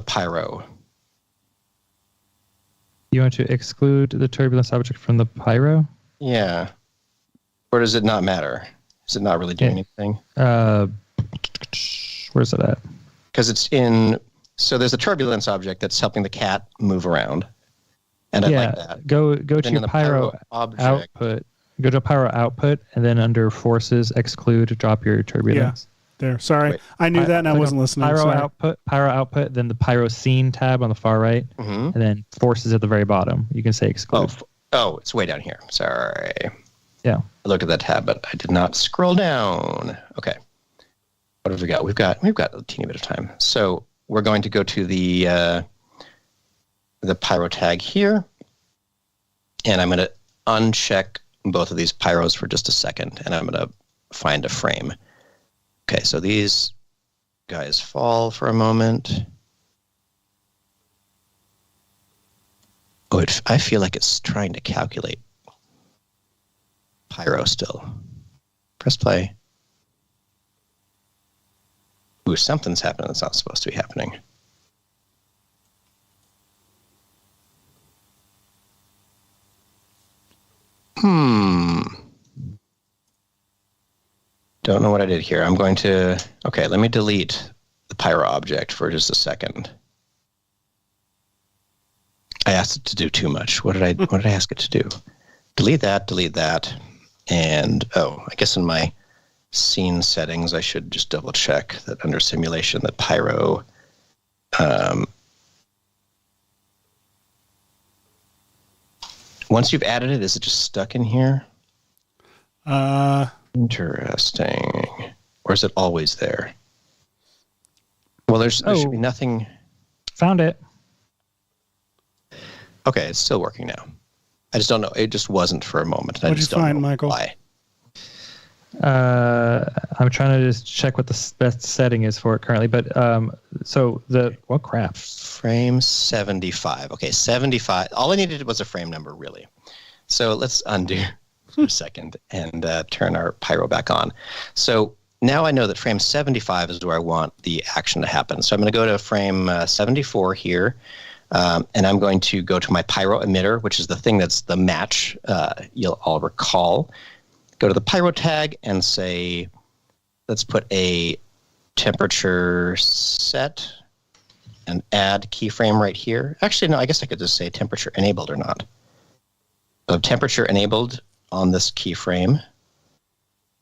pyro. You want to exclude the turbulence object from the pyro? Yeah. Or does it not matter? Is it not really doing anything? Where's it at? Because it's so there's a turbulence object that's helping the cat move around. And I like that. Go to your pyro output. Go to pyro output, and then under forces, exclude, drop your turbulence. Yeah, there. Sorry. I knew that and I wasn't listening. Pyro output, then the pyro scene tab on the far right, and then forces at the very bottom. You can say exclude. Oh, it's way down here. Sorry. Yeah. I looked at that tab, but I did not scroll down. Okay. What have we got? We've got a teeny bit of time. So we're going to go to the pyro tag here, and I'm going to uncheck both of these pyros for just a second, and I'm going to find a frame. Okay, so these guys fall for a moment. Oh, I feel like it's trying to calculate pyro still. Press play. Ooh, something's happening that's not supposed to be happening. Don't know what I did here. I'm going to... Okay, let me delete the pyro object for just a second. I asked it to do too much. What did I ask it to do? Delete that, and I guess in my scene settings I should just double check that under simulation that pyro once you've added it, is it just stuck in here? Interesting. Or is it always there? Well, there should be nothing. Found it. Okay, it's still working now. I just don't know. It just wasn't for a moment. What'd you find, Michael? Why? I'm trying to just check what the best setting is for it currently. But what crap? Frame 75. Okay, 75. All I needed was a frame number, really. So let's undo for a second and turn our pyro back on. So now I know that frame 75 is where I want the action to happen. So I'm going to go to frame 74 here. And I'm going to go to my pyro emitter, which is the thing that's the match. You'll all recall. Go to the pyro tag and say, let's put a temperature set and add keyframe right here. Actually, no, I guess I could just say temperature enabled or not. So temperature enabled on this keyframe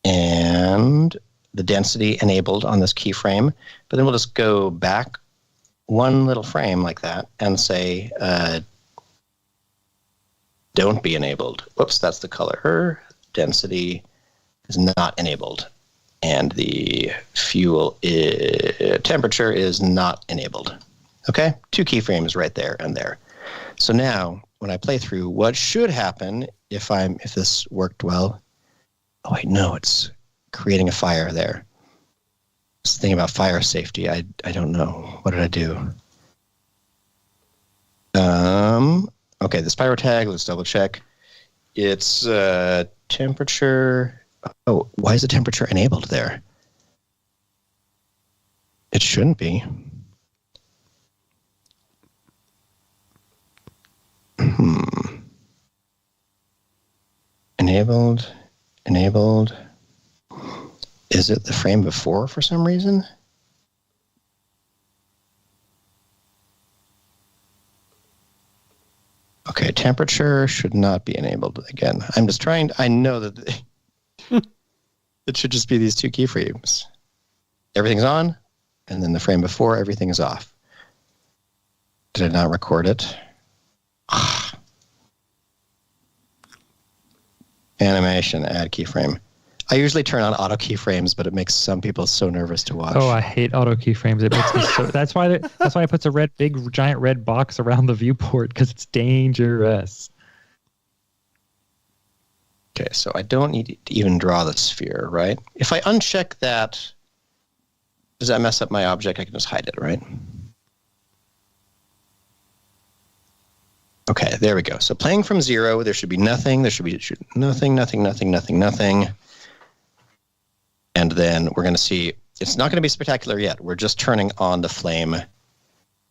and the density enabled on this keyframe. But then we'll just go back one little frame like that and say don't be enabled. Whoops, that's the color. Density is not enabled. And the fuel temperature is not enabled. Okay, 2 keyframes right there and there. So now when I play through, what should happen if this worked well? Oh wait, no, it's creating a fire there. This thing about fire safety, I don't know. What did I do? Okay, this pyro tag, let's double check. It's temperature. Oh, why is the temperature enabled there? It shouldn't be. Enabled. Is it the frame before for some reason? Okay, temperature should not be enabled again. I'm just trying. I know that it should just be these 2 keyframes. Everything's on, and then the frame before, everything is off. Did I not record it? Animation, add keyframe. I usually turn on auto keyframes, but it makes some people so nervous to watch. Oh, I hate auto keyframes. It makes me so. That's why it puts a big giant red box around the viewport, because it's dangerous. Okay, so I don't need to even draw the sphere, right? If I uncheck that, does that mess up my object? I can just hide it, right? Okay, there we go. So playing from 0, there should be nothing. There should be nothing. And then we're going to see, it's not going to be spectacular yet. We're just turning on the flame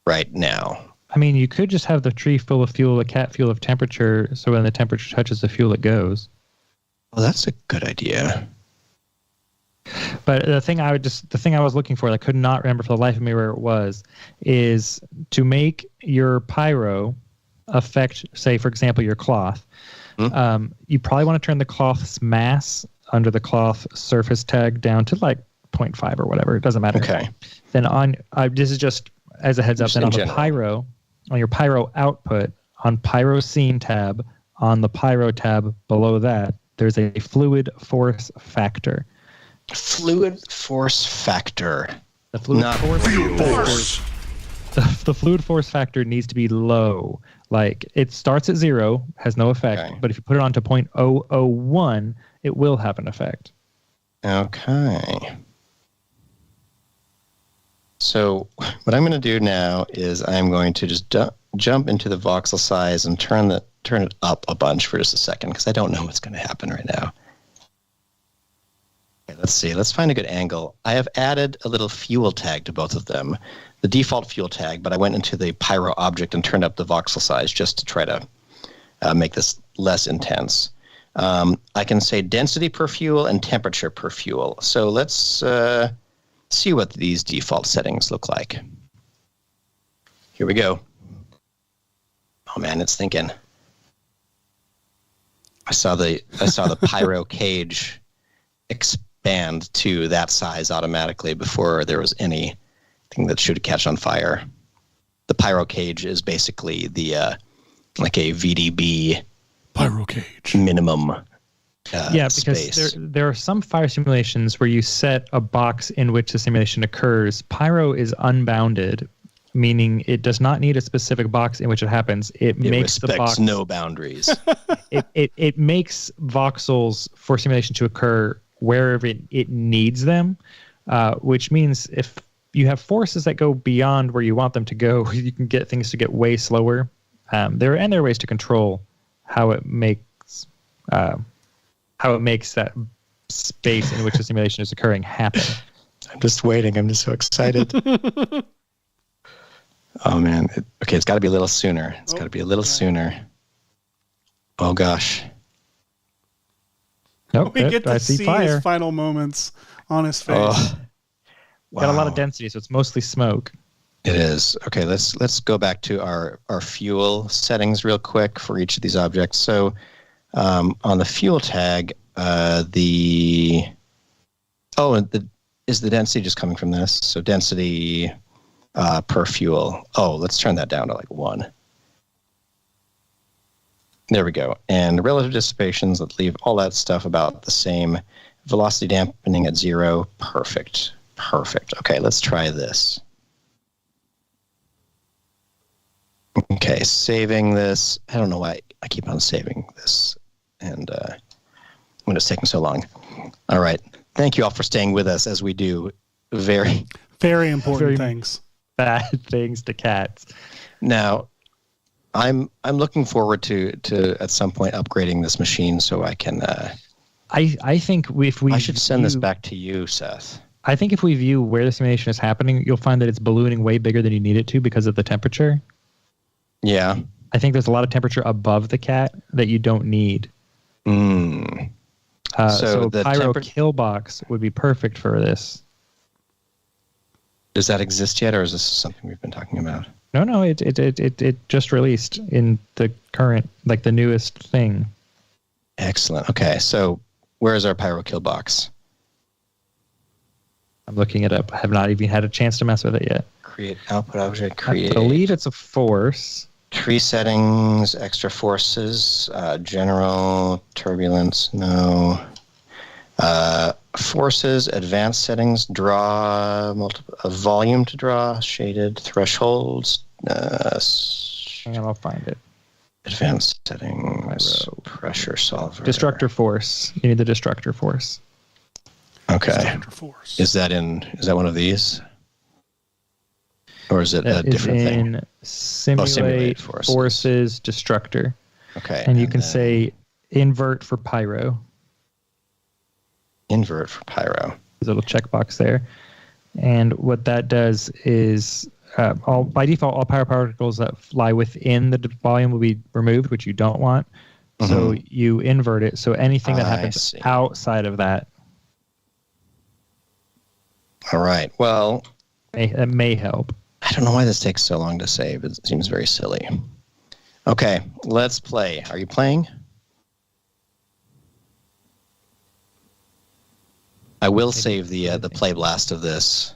right now. I mean, you could just have the tree full of fuel, a cat fuel of temperature, so when the temperature touches the fuel, it goes. Well, that's a good idea. But the thing I was looking for, I could not remember for the life of me where it was, is to make your pyro affect, say, for example, your cloth. You probably want to turn the cloth's mass under the cloth surface tag down to like 0.5 or whatever. It doesn't matter. Okay. Then this is just as a heads up, then on the pyro, on your pyro output, on pyro scene tab, on the pyro tab below that, there's a fluid force factor. Fluid force factor. The fluid the fluid force factor needs to be low. Like, it starts at 0, has no effect, okay. But if you put it onto 0.001, it will have an effect. Okay. So what I'm going to do now is I'm going to just jump into the voxel size and turn it up a bunch for just a second, because I don't know what's going to happen right now. Okay, let's see. Let's find a good angle. I have added a little fuel tag to both of them. The default fuel tag, but I went into the pyro object and turned up the voxel size just to try to make this less intense. I can say density per fuel and temperature per fuel. So let's see what these default settings look like. Here we go. Oh man, it's thinking. I saw the pyro cage expand to that size automatically before there was anything that should catch on fire. The pyro cage is basically the like a VDB pyro cage minimum. Because space. there are some fire simulations where you set a box in which the simulation occurs. Pyro is unbounded, meaning it does not need a specific box in which it happens. It makes the box no boundaries. it makes voxels for simulation to occur wherever it needs them, which means if you have forces that go beyond where you want them to go, you can get things to get way slower. There are ways to control how it makes that space in which the simulation is occurring happen. I'm just waiting. I'm just so excited. Oh man. It's got to be a little sooner. It's got to be a little sooner. Oh gosh. Nope, We get to I see see fire. his final moments on his face. Oh, wow. Got a lot of density, so it's mostly smoke. It is. Okay, let's go back to our fuel settings real quick for each of these objects. So on the fuel tag, is the density just coming from this? So density per fuel. Oh, let's turn that down to like 1. There we go. And relative dissipations, let's leave all that stuff about the same. Velocity dampening at 0. Perfect. Okay, let's try this. Okay, saving this. I don't know why I keep on saving this. And when it's taking so long. All right. Thank you all for staying with us as we do very, very important things. Bad things to cats. Now, I'm looking forward to at some point upgrading this machine so I can. I think if we I should send this back to you, Seth. I think if we view where the simulation is happening, you'll find that it's ballooning way bigger than you need it to because of the temperature. Yeah. I think there's a lot of temperature above the cat that you don't need. So the Pyro Kill Box would be perfect for this. Does that exist yet, or is this something we've been talking about? No, it just released in the current, like the newest thing. Excellent. Okay, so where is our Pyro Kill Box? I'm looking it up. I have not even had a chance to mess with it yet. Create output object. Create. I believe it's a force. Tree settings, extra forces, general, turbulence, no. Forces, advanced settings, draw, volume to draw, shaded, thresholds. Hang on, I'll find it. Advanced settings, pressure solver. Destructor force. You need the destructor force. Okay. Destructor force. Is that one of these? Or is it a different thing? Simulate forces destructor. Okay. And you can say invert for pyro. Invert for pyro. There's a little checkbox there. And what that does is, by default, all pyro particles that lie within the volume will be removed, which you don't want. Mm-hmm. So you invert it. So anything that happens outside of that. All right. Well, that may help. I don't know why this takes so long to save. It seems very silly. Okay, let's play. Are you playing? I will save the play blast of this.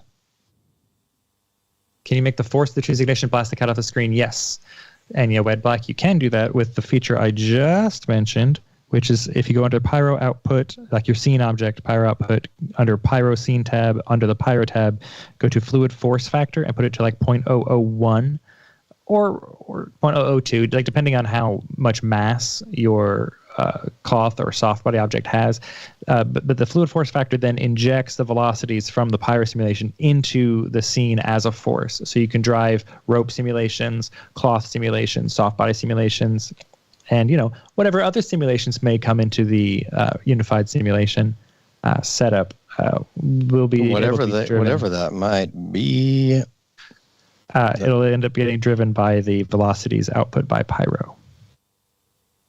Can you make the force of the tree's ignition blast the cat off the screen? Yes. And yeah, Wed Black, you can do that with the feature I just mentioned, which is if you go under Pyro Output, like your scene object, Pyro Output, under Pyro Scene tab, under the Pyro tab, go to Fluid Force Factor and put it to like 0.001 or 0.002, like depending on how much mass your cloth or soft body object has. But the Fluid Force Factor then injects the velocities from the Pyro simulation into the scene as a force. So you can drive rope simulations, cloth simulations, soft body simulations, and whatever other simulations may come into the unified simulation setup will be whatever that might be. It'll end up getting driven by the velocities output by Pyro.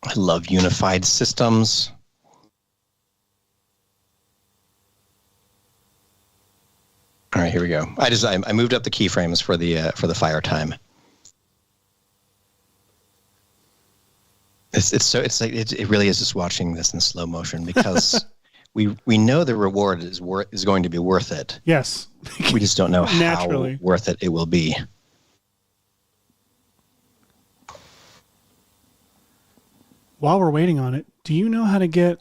I love unified systems. All right, here we go. I moved up the keyframes for the fire time. It really is just watching this in slow motion because we know the reward is going to be worth it. Yes. We just don't know Naturally. how worth it will be. While we're waiting on it, do you know how to get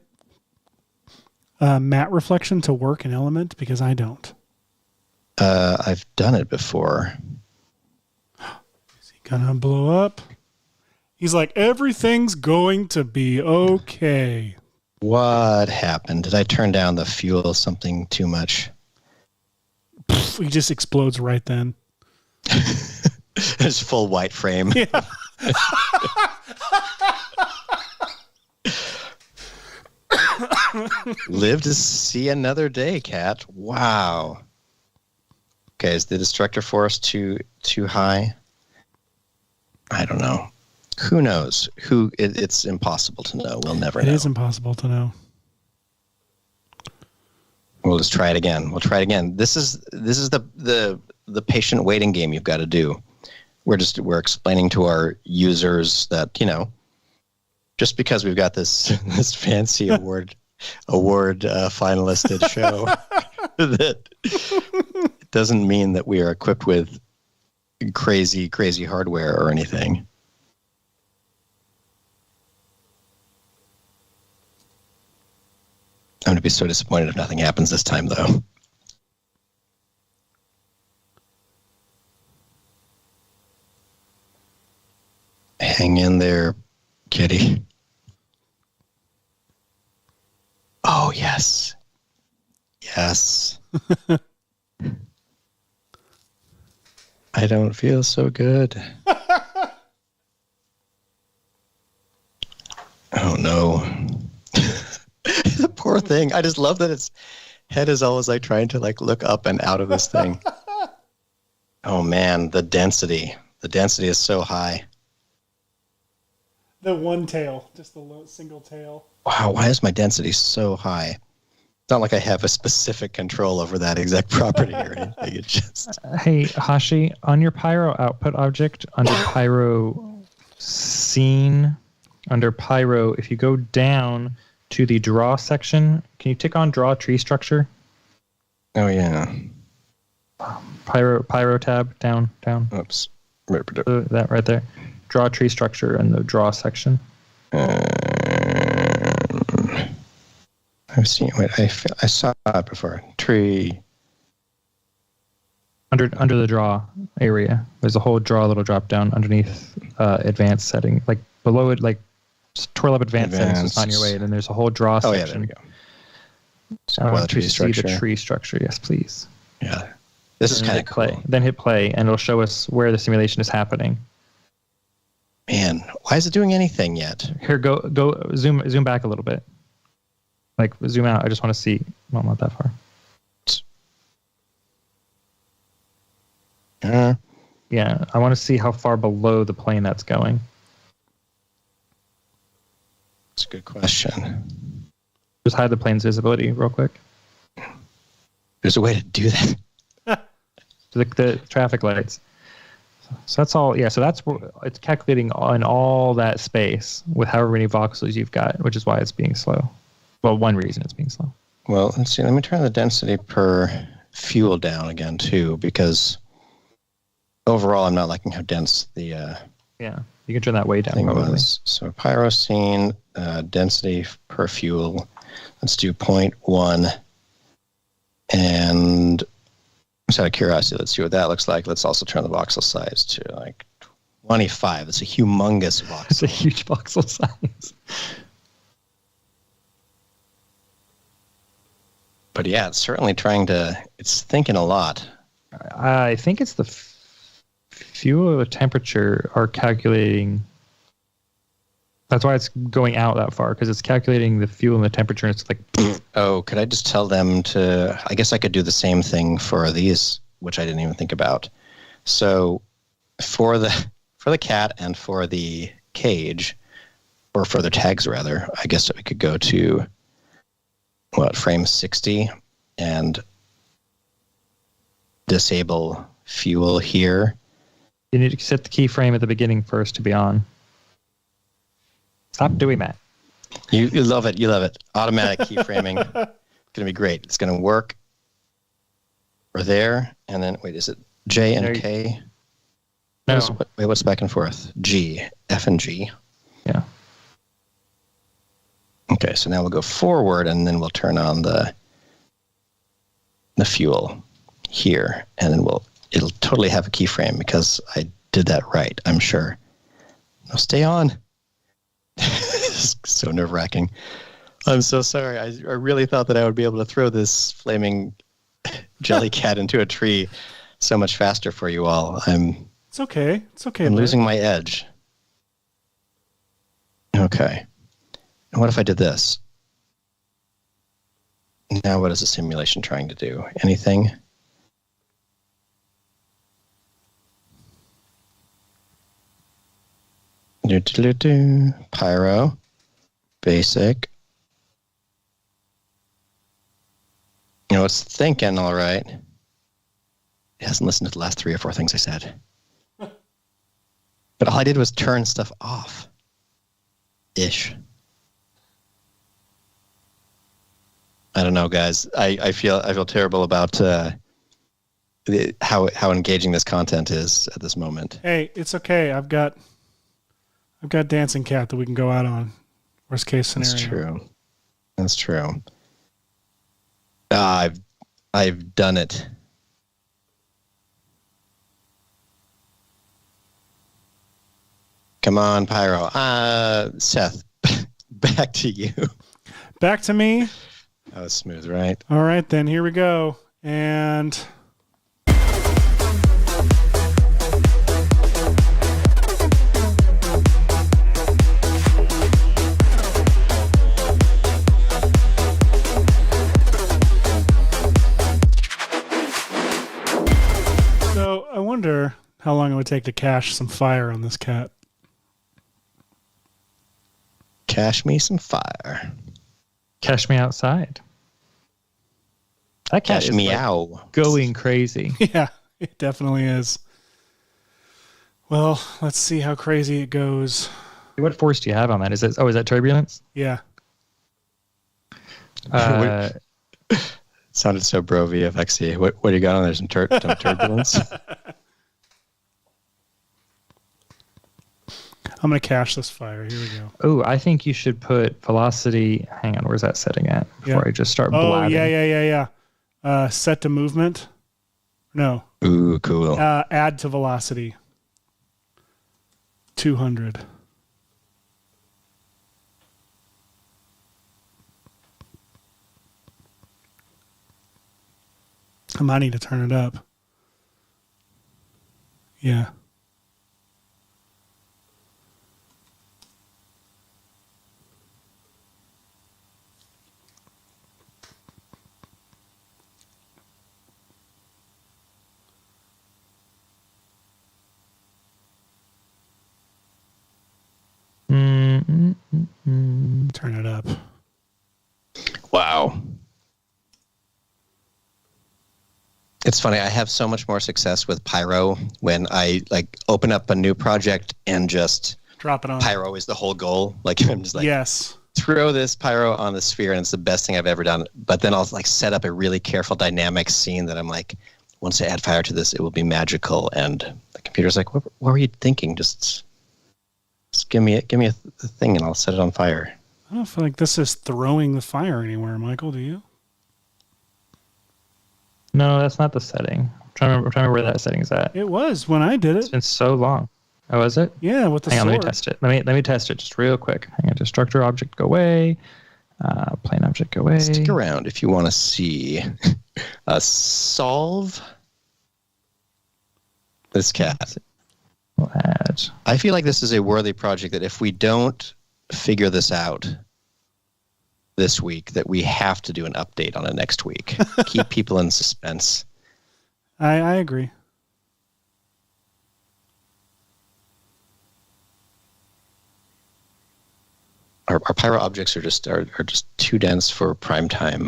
matte reflection to work in Element? Because I don't. I've done it before. Gonna blow up. He's like, everything's going to be okay. What happened? Did I turn down the fuel something too much? He just explodes right then. His full white frame. Yeah. Live to see another day, Cat. Wow. Okay, is the destructor force too high? I don't know. Who knows? It's impossible to know. We'll never know. It is impossible to know. We'll just try it again. This is the patient waiting game you've got to do. We're explaining to our users that, just because we've got this fancy award finalisted show, that it doesn't mean that we are equipped with crazy hardware or anything. I'm going to be so disappointed if nothing happens this time, though. Hang in there, kitty. Oh, yes. Yes. I don't feel so good. Oh, no. The poor thing. I just love that its head is always like trying to like look up and out of this thing. Oh man, the density. The density is so high. The one tail, just the single tail. Wow, why is my density so high? It's not like I have a specific control over that exact property or anything. It just... Hey, Hashi, on your pyro output object, under pyro scene, under pyro, if you go down to the draw section, can you tick on draw tree structure? Oh, yeah. Pyro tab, down. Oops. That right there. Draw tree structure in the draw section. I've seen. Wait, I saw it before. Tree. Under the draw area, there's a whole draw little drop down underneath advanced setting, like below it, like just twirl up advanced settings on your way, and then there's a whole draw section. Yeah, there we go. I want to see the tree structure. Yes, please. Yeah, this is kind of cool. Play. Then hit play, and it'll show us where the simulation is happening. Man, why is it doing anything yet? Here, go zoom back a little bit. Like zoom out. I just want to see. Well, not that far. Yeah, I want to see how far below the plane that's going. That's a good question. Just hide the plane's visibility real quick. There's a way to do that. The traffic lights. So that's all. Yeah, so that's where it's calculating on all that space with however many voxels you've got, which is why it's being slow. Well, one reason it's being slow. Well, let's see. Let me turn the density per fuel down again, too, because overall I'm not liking how dense the yeah, you can turn that way down thing probably. was. So pyrocene, density per fuel. Let's do 0.1. And just out of curiosity, let's see what that looks like. Let's also turn the voxel size to like 25. It's a humongous voxel. It's a huge voxel size. But yeah, it's certainly it's thinking a lot. I think it's the fuel temperature are calculating. That's why it's going out that far, because it's calculating the fuel and the temperature. And it's like, oh, could I just tell them to? I guess I could do the same thing for these, which I didn't even think about. So, for the cat and for the cage, or for the tags rather, I guess we could go to frame 60 and disable fuel here. You need to set the keyframe at the beginning first to be on. Stop doing that. You love it. You love it. Automatic keyframing. It's going to be great. It's going to work. We're there. And then, wait, is it J and K? No. What's back and forth? G. F and G. Yeah. Okay, so now we'll go forward, and then we'll turn on the fuel here. And then it'll totally have a keyframe, because I did that right, I'm sure. Now stay on. This is so nerve-wracking. I'm so sorry. I really thought that I would be able to throw this flaming jelly cat into a tree so much faster for you all. It's okay. It's okay. I'm losing my edge. Okay. And what if I did this? Now what is the simulation trying to do? Anything? Pyro. Basic. You know, it's thinking all right. It hasn't listened to the last 3 or 4 things I said. But all I did was turn stuff off. Ish. I don't know, guys. I feel terrible about how engaging this content is at this moment. Hey, it's okay. I've got Dancing Cat that we can go out on. Worst case scenario. That's true. I've done it. Come on, Pyro. Seth, back to you. Back to me. That was smooth, right? All right, then. Here we go. And... So I wonder how long it would take to cache some fire on this cat. Cash me some fire. Cash me outside. That cat Cash is meow. going crazy. Yeah, it definitely is. Well, let's see how crazy it goes. What force do you have on that? Is that turbulence? Yeah. Sounded so bro VFXy. What do you got on there? Some turbulence? I'm going to cache this fire. Here we go. Oh, I think you should put velocity. Hang on, where's that setting at? Before I just start blabbing. Yeah. Set to movement. No. Ooh, cool. Add to velocity. 200. I might need to turn it up. Yeah. Turn it up. Wow. It's funny. I have so much more success with Pyro when I open up a new project and just drop it on. Pyro is the whole goal. I'm just yes. Throw this Pyro on the sphere and it's the best thing I've ever done. But then I'll set up a really careful dynamic scene that I'm once I add fire to this, it will be magical. And the computer's like, what were you thinking? Just give me a thing and I'll set it on fire. I don't feel like this is throwing the fire anywhere, Michael. Do you? No, that's not the setting. I'm trying to remember where that setting is at. It was when I did it. It's been so long. Oh, was it? Yeah, with the Hang on, sword. let me test it. Let me test it just real quick. Hang on, destructor object go away. Plane object go away. Stick around if you want to see solve this cat. We'll add. I feel like this is a worthy project that if we don't figure this out this week, that we have to do an update on it next week. Keep people in suspense. I agree. Our pyro objects are just too dense for prime time.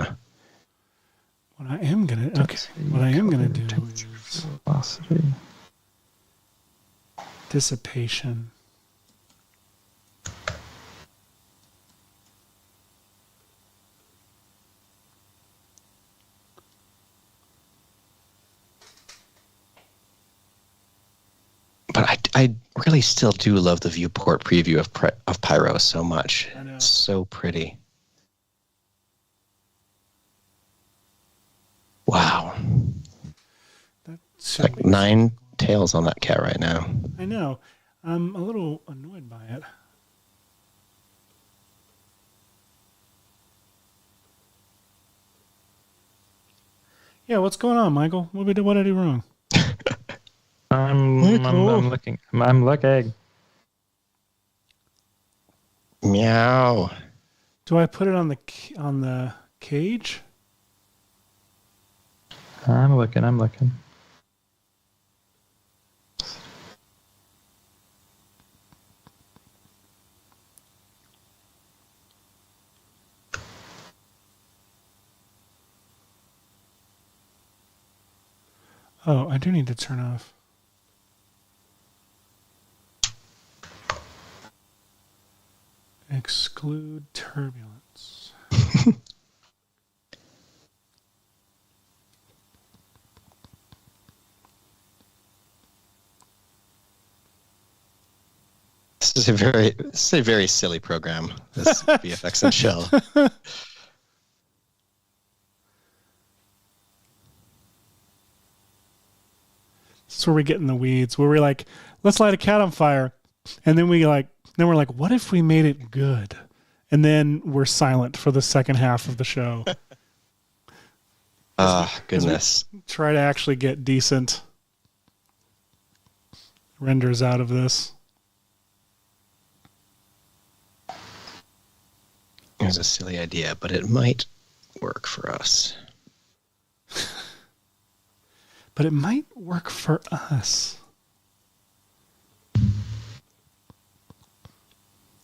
What I am gonna do is velocity. Dissipation. But I really still do love the viewport preview of Pyro so much. I know. It's so pretty. Wow. That should be 9 tails on that cat right now. I know. I'm a little annoyed by it. Yeah, what's going on, Michael? What did I do wrong? I'm looking. I'm looking. Meow. Do I put it on the cage? I'm looking. Oh, I do need to turn off. Exclude turbulence. This is a very silly program. This VFX and Chill. This is where we get in the weeds, where we're like, let's light a cat on fire. And then we're like, what if we made it good? And then we're silent for the second half of the show. Goodness. Try to actually get decent renders out of this. It was a silly idea, but it might work for us. But it might work for us.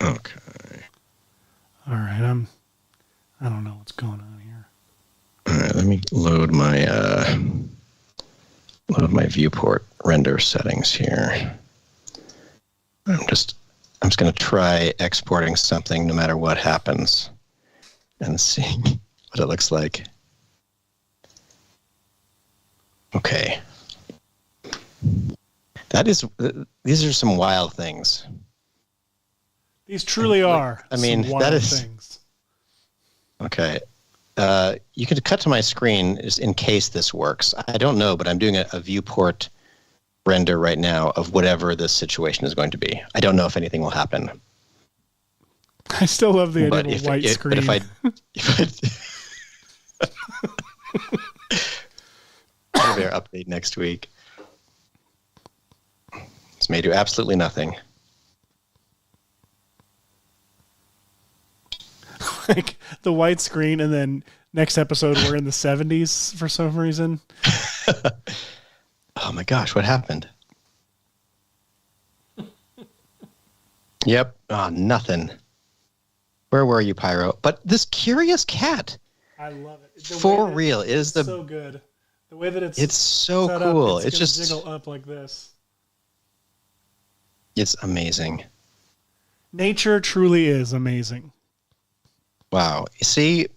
Okay. All right, I don't know what's going on here. All right, let me load my viewport render settings here. I'm just going to try exporting something no matter what happens and seeing what it looks like. Okay. These are some wild things. These truly are. I mean, some wild that is things. Okay. You could cut to my screen just in case this works. I don't know, but I'm doing a viewport render right now of whatever this situation is going to be. I don't know if anything will happen. I still love the idea of a white screen. But I'll be our update next week. This may do absolutely nothing. Like the white screen, and then next episode we're in the 70s for some reason. Oh my gosh, what happened? Yep. Oh, nothing. Where were you, Pyro? But this curious cat. I love it. For real. It is so good. The way that it's so set cool. Up, it's just jiggle up like this. It's amazing. Nature truly is amazing. Wow. You see,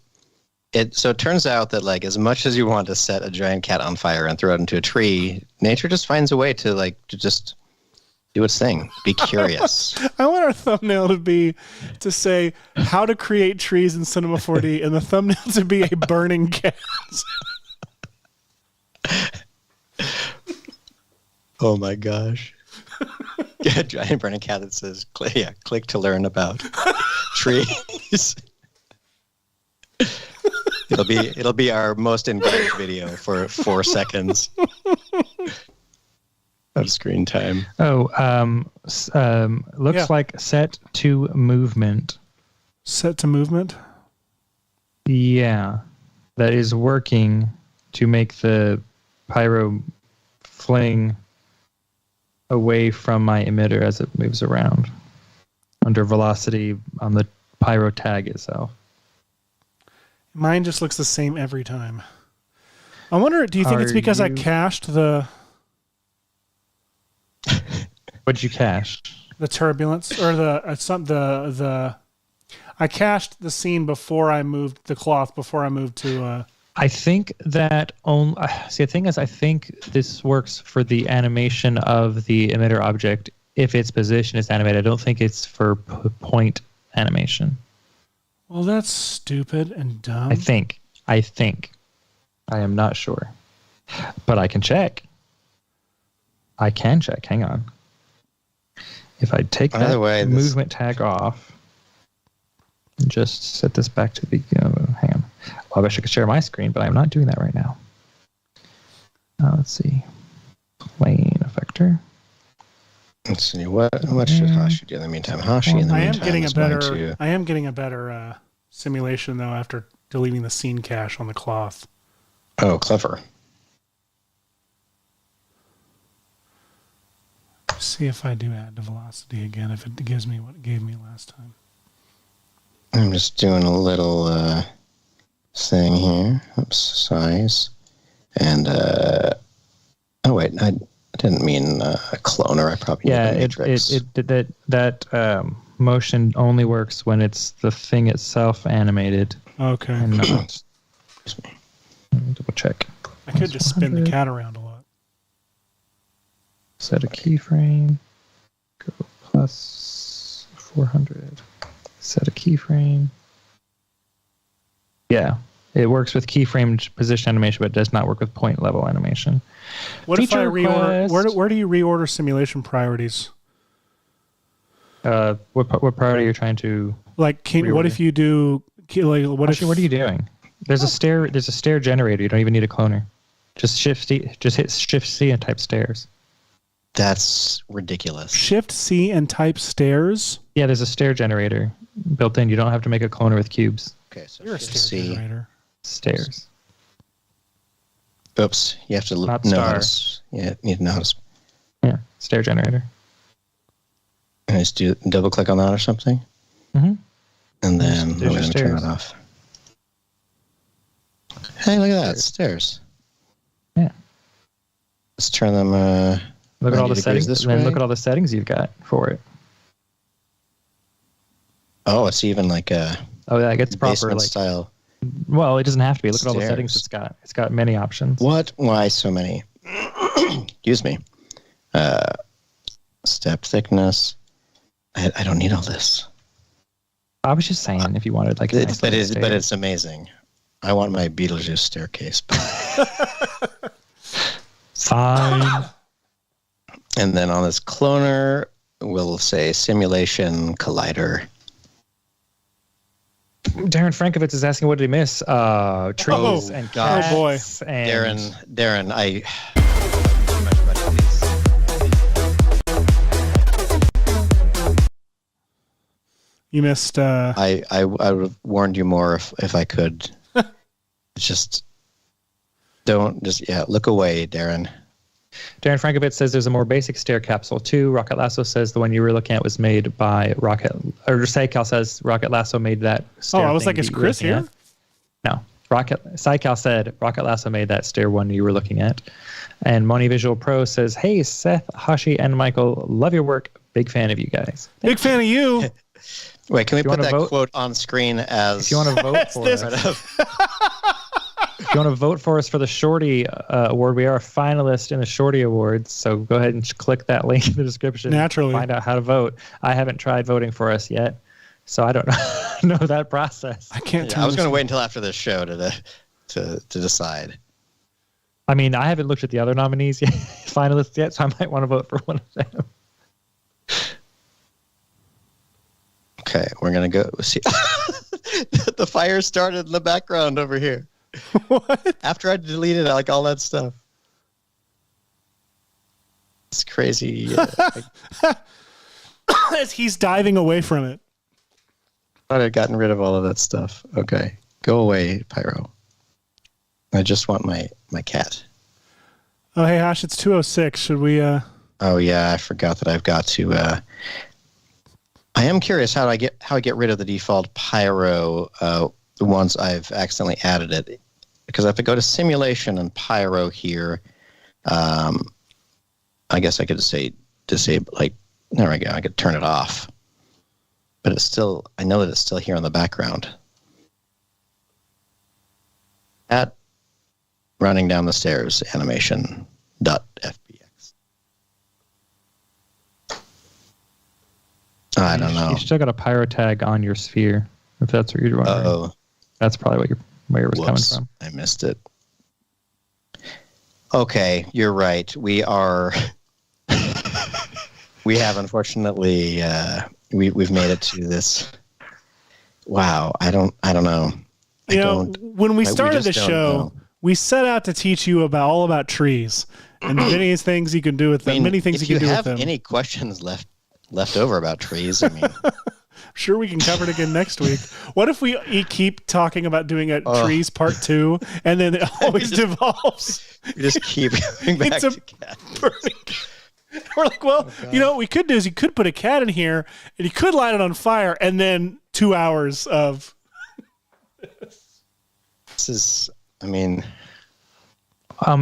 it turns out that like as much as you want to set a giant cat on fire and throw it into a tree, nature just finds a way to just do its thing. Be curious. I want our thumbnail to say how to create trees in Cinema 4D, and the thumbnail to be a burning cat. Oh my gosh. Yeah, a giant burning cat that says click to learn about trees. It'll be our most engaged video for 4 seconds of screen time. Looks like set to movement. Set to movement? Yeah. That is working to make the pyro fling away from my emitter as it moves around under velocity on the pyro tag itself. Mine just looks the same every time. I wonder, do you think it's because I cached the... What'd you cache? The turbulence, or I cached the scene before I moved the cloth, before I moved to... I think that the thing is, I think this works for the animation of the emitter object if its position is animated. I don't think it's for point animation. Well, that's stupid and dumb. I think. I am not sure, but I can check. I can check. Hang on. If I take that movement tag off, and just set this back to the hang on. Well, I wish I could share my screen, but I'm not doing that right now. Let's see. Plane effector. Let's see. What should Hashi do in the meantime? Hashi in the meantime I am getting a better simulation though after deleting the scene cache on the cloth. Oh, clever. See if I do add the velocity again, if it gives me what it gave me last time. I'm just doing a little thing here. Oops, size. And, oh wait, I didn't mean a cloner. I probably need a matrix. That motion only works when it's the thing itself animated. Okay. And not, excuse me. Double check. I could just spin the cat around a lot. Set a keyframe. Go plus 400. Set a keyframe. Yeah, it works with keyframe position animation, but it does not work with point level animation. What if I reorder? Where do you reorder simulation priorities? What priority are you trying to? Like, what if you do? Like, what are you doing? There's a stair. There's a stair generator. You don't even need a cloner. Just hit Shift C and type stairs. That's ridiculous. Shift C and type stairs. Yeah, there's a stair generator built in. You don't have to make a cloner with cubes. Okay, so you're a stair generator. Stairs. Oops, you have to know how to. Yeah, need to know how to. Yeah, stair generator. And just double click on that or something. Mm-hmm. And then I'm going to turn it off. Hey, look at that, stairs. Yeah. Let's turn them. Look at all the settings. And then look at all the settings you've got for it. Oh, it's even like a. Oh, yeah, it gets proper like style. Well, it doesn't have to be. Look at all the settings it's got. It's got many options. What? Why so many? Excuse me. Step thickness. I don't need all this. I was just saying, if you wanted like. But it's amazing. I want my Beetlejuice staircase. Fine. And then on this cloner, we'll say simulation collider. Darren Frankovitz is asking, what did he miss? Trees and cats. Oh boy, and Darren, you missed. I would have warned you more if I could. Just don't. Look away, Darren. Darren Frankovitz says there's a more basic stair capsule too. Rocket Lasso says the one you were looking at was made by Psycal says Rocket Lasso made that stair. I was like, is Chris here? At. No. Psycal said Rocket Lasso made that stair one you were looking at. And Moni Visual Pro says, hey, Seth, Hashi, and Michael, love your work. Big fan of you guys. Big fan of you. Wait, can we put that quote on screen as... If you want to vote for us. If you want to vote for us for the Shorty Award, we are a finalist in the Shorty Awards. So go ahead and click that link in the description. Naturally. To find out how to vote. I haven't tried voting for us yet, so I don't know that process. I can't. I was going to wait until after this show to decide. I mean, I haven't looked at the other nominees yet, finalists yet, so I might want to vote for one of them. Okay, we're going to go see. The fire started in the background over here. What? After I deleted like all that stuff. It's crazy. As he's diving away from it. I thought I'd gotten rid of all of that stuff. Okay. Go away, Pyro. I just want my cat. Oh, hey, Hash, it's 2:06. Should we... Oh, yeah, I forgot that I've got to... I am curious how I get rid of the default Pyro once I've accidentally added it. Because if I go to simulation and Pyro here, I guess I could say disable, like, there we go, I could turn it off. But it's still, I know that it's still here in the background. At running down the stairs animation.fbx. I don't know. You still got a Pyro tag on your sphere, if that's what you're wondering. Oh. That's probably where it was coming from. I missed it. Okay, you're right. We are We have, unfortunately, we've made it to this. Wow, I don't know. When we started the show, we set out to teach you all about trees and many things you can do with them. Many things you can do with them. If you have any questions left over about trees, I mean, sure, we can cover it again next week. What if we keep talking about doing a trees part 2, and then it always devolves? We just keep going back to cats. We're like, well, what we could do is you could put a cat in here, and you could light it on fire, and then 2 hours of. This is, I mean.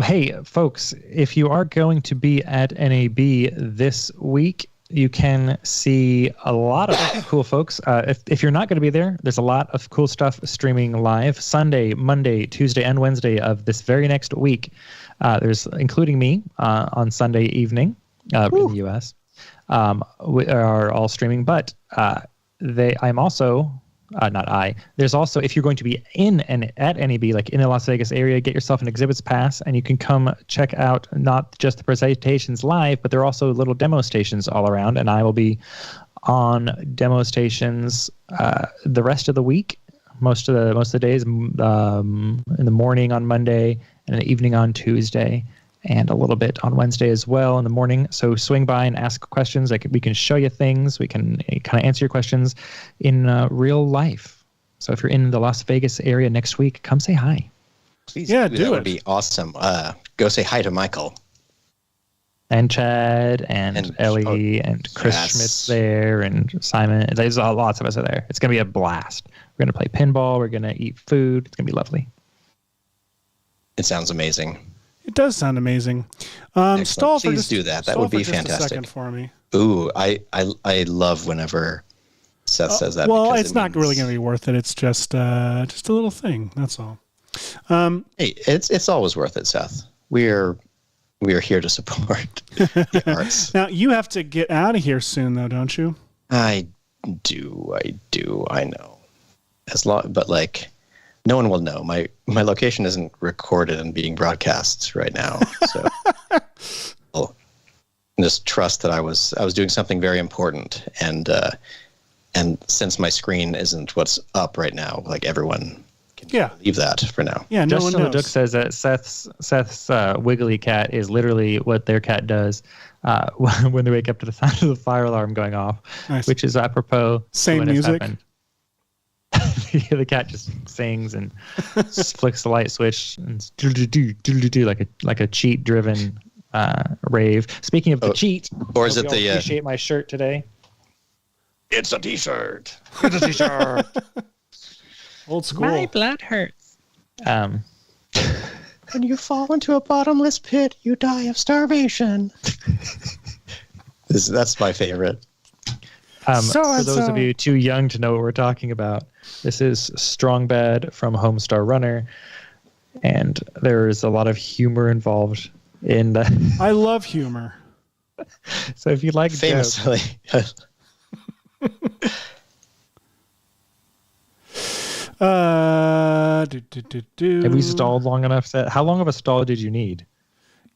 Hey, folks, if you are going to be at NAB this week, you can see a lot of cool folks. If you're not going to be there, there's a lot of cool stuff streaming live Sunday, Monday, Tuesday, and Wednesday of this very next week. There's including me on Sunday evening in the U.S. We are all streaming, but I'm also. Not I. There's also, if you're going to be at NAB, like in the Las Vegas area, get yourself an exhibits pass, and you can come check out not just the presentations live, but there are also little demo stations all around, and I will be on demo stations the rest of the week, most of the days, in the morning on Monday and in the evening on Tuesday, and a little bit on Wednesday as well in the morning. So swing by and ask questions. We can show you things. We can kind of answer your questions in real life. So if you're in the Las Vegas area next week, come say hi. Please, do it. That would be awesome. Go say hi to Michael. And Chad and Ellie and Chris Schmidt's there and Simon. There's lots of us are there. It's going to be a blast. We're going to play pinball. We're going to eat food. It's going to be lovely. It sounds amazing. It does sound amazing. Stall for Please do that. That would be fantastic. A second for me. Ooh, I love whenever Seth says that. Well, it's not really going to be worth it. It's just a little thing. That's all. Hey, it's always worth it, Seth. We are here to support the arts. Now you have to get out of here soon, though, don't you? I do. I know. But like. No one will know. My location isn't recorded and being broadcast right now. So I'll just trust that I was doing something very important, and since my screen isn't what's up right now, like everyone can leave that for now. Yeah, no Justin one knows. LeDuc says that Seth's wiggly cat is literally what their cat does when they wake up to the sound of the fire alarm going off, which is apropos. Same music. The cat just sings and flicks the light switch and do like a cheat driven rave. Speaking of the cheat, or is it the appreciate my shirt today? It's a t-shirt. It's a t-shirt. Old school. My blood hurts. When you fall into a bottomless pit, you die of starvation. That's my favorite. For those of you too young to know what we're talking about, this is Strong Bad from Homestar Runner, and there's a lot of humor involved in the. I love humor. So if you like famously. Have we stalled long enough? How long of a stall did you need?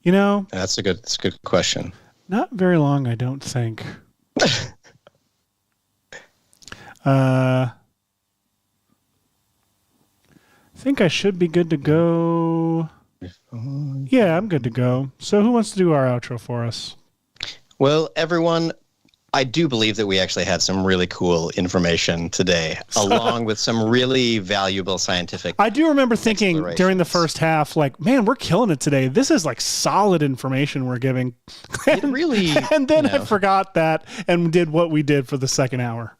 That's a good question. Not very long, I don't think. I think I should be good to go. Yeah, I'm good to go. So who wants to do our outro for us? Well, everyone, I do believe that we actually had some really cool information today, along with some really valuable scientific. I do remember thinking during the first half, like, man, we're killing it today. This is like solid information we're giving. It really. And then I forgot that and did what we did for the second hour.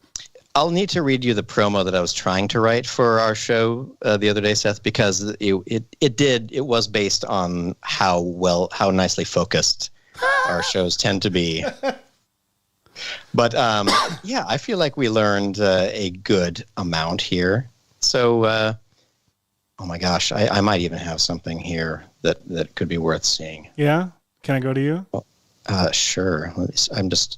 I'll need to read you the promo that I was trying to write for our show the other day, Seth, because it was based on how nicely focused our shows tend to be. But yeah, I feel like we learned a good amount here. So, oh my gosh, I might even have something here that could be worth seeing. Yeah, can I go to you? Sure. I'm just.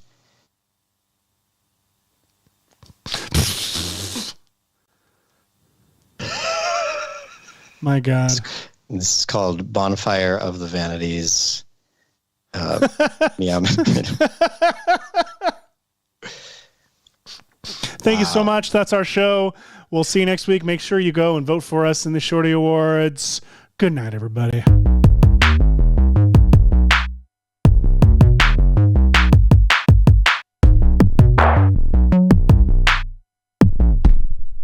My God. This is called Bonfire of the Vanities. Yeah. Thank you so much. That's our show. We'll see you next week. Make sure you go and vote for us in the Shorty Awards. Good night, everybody.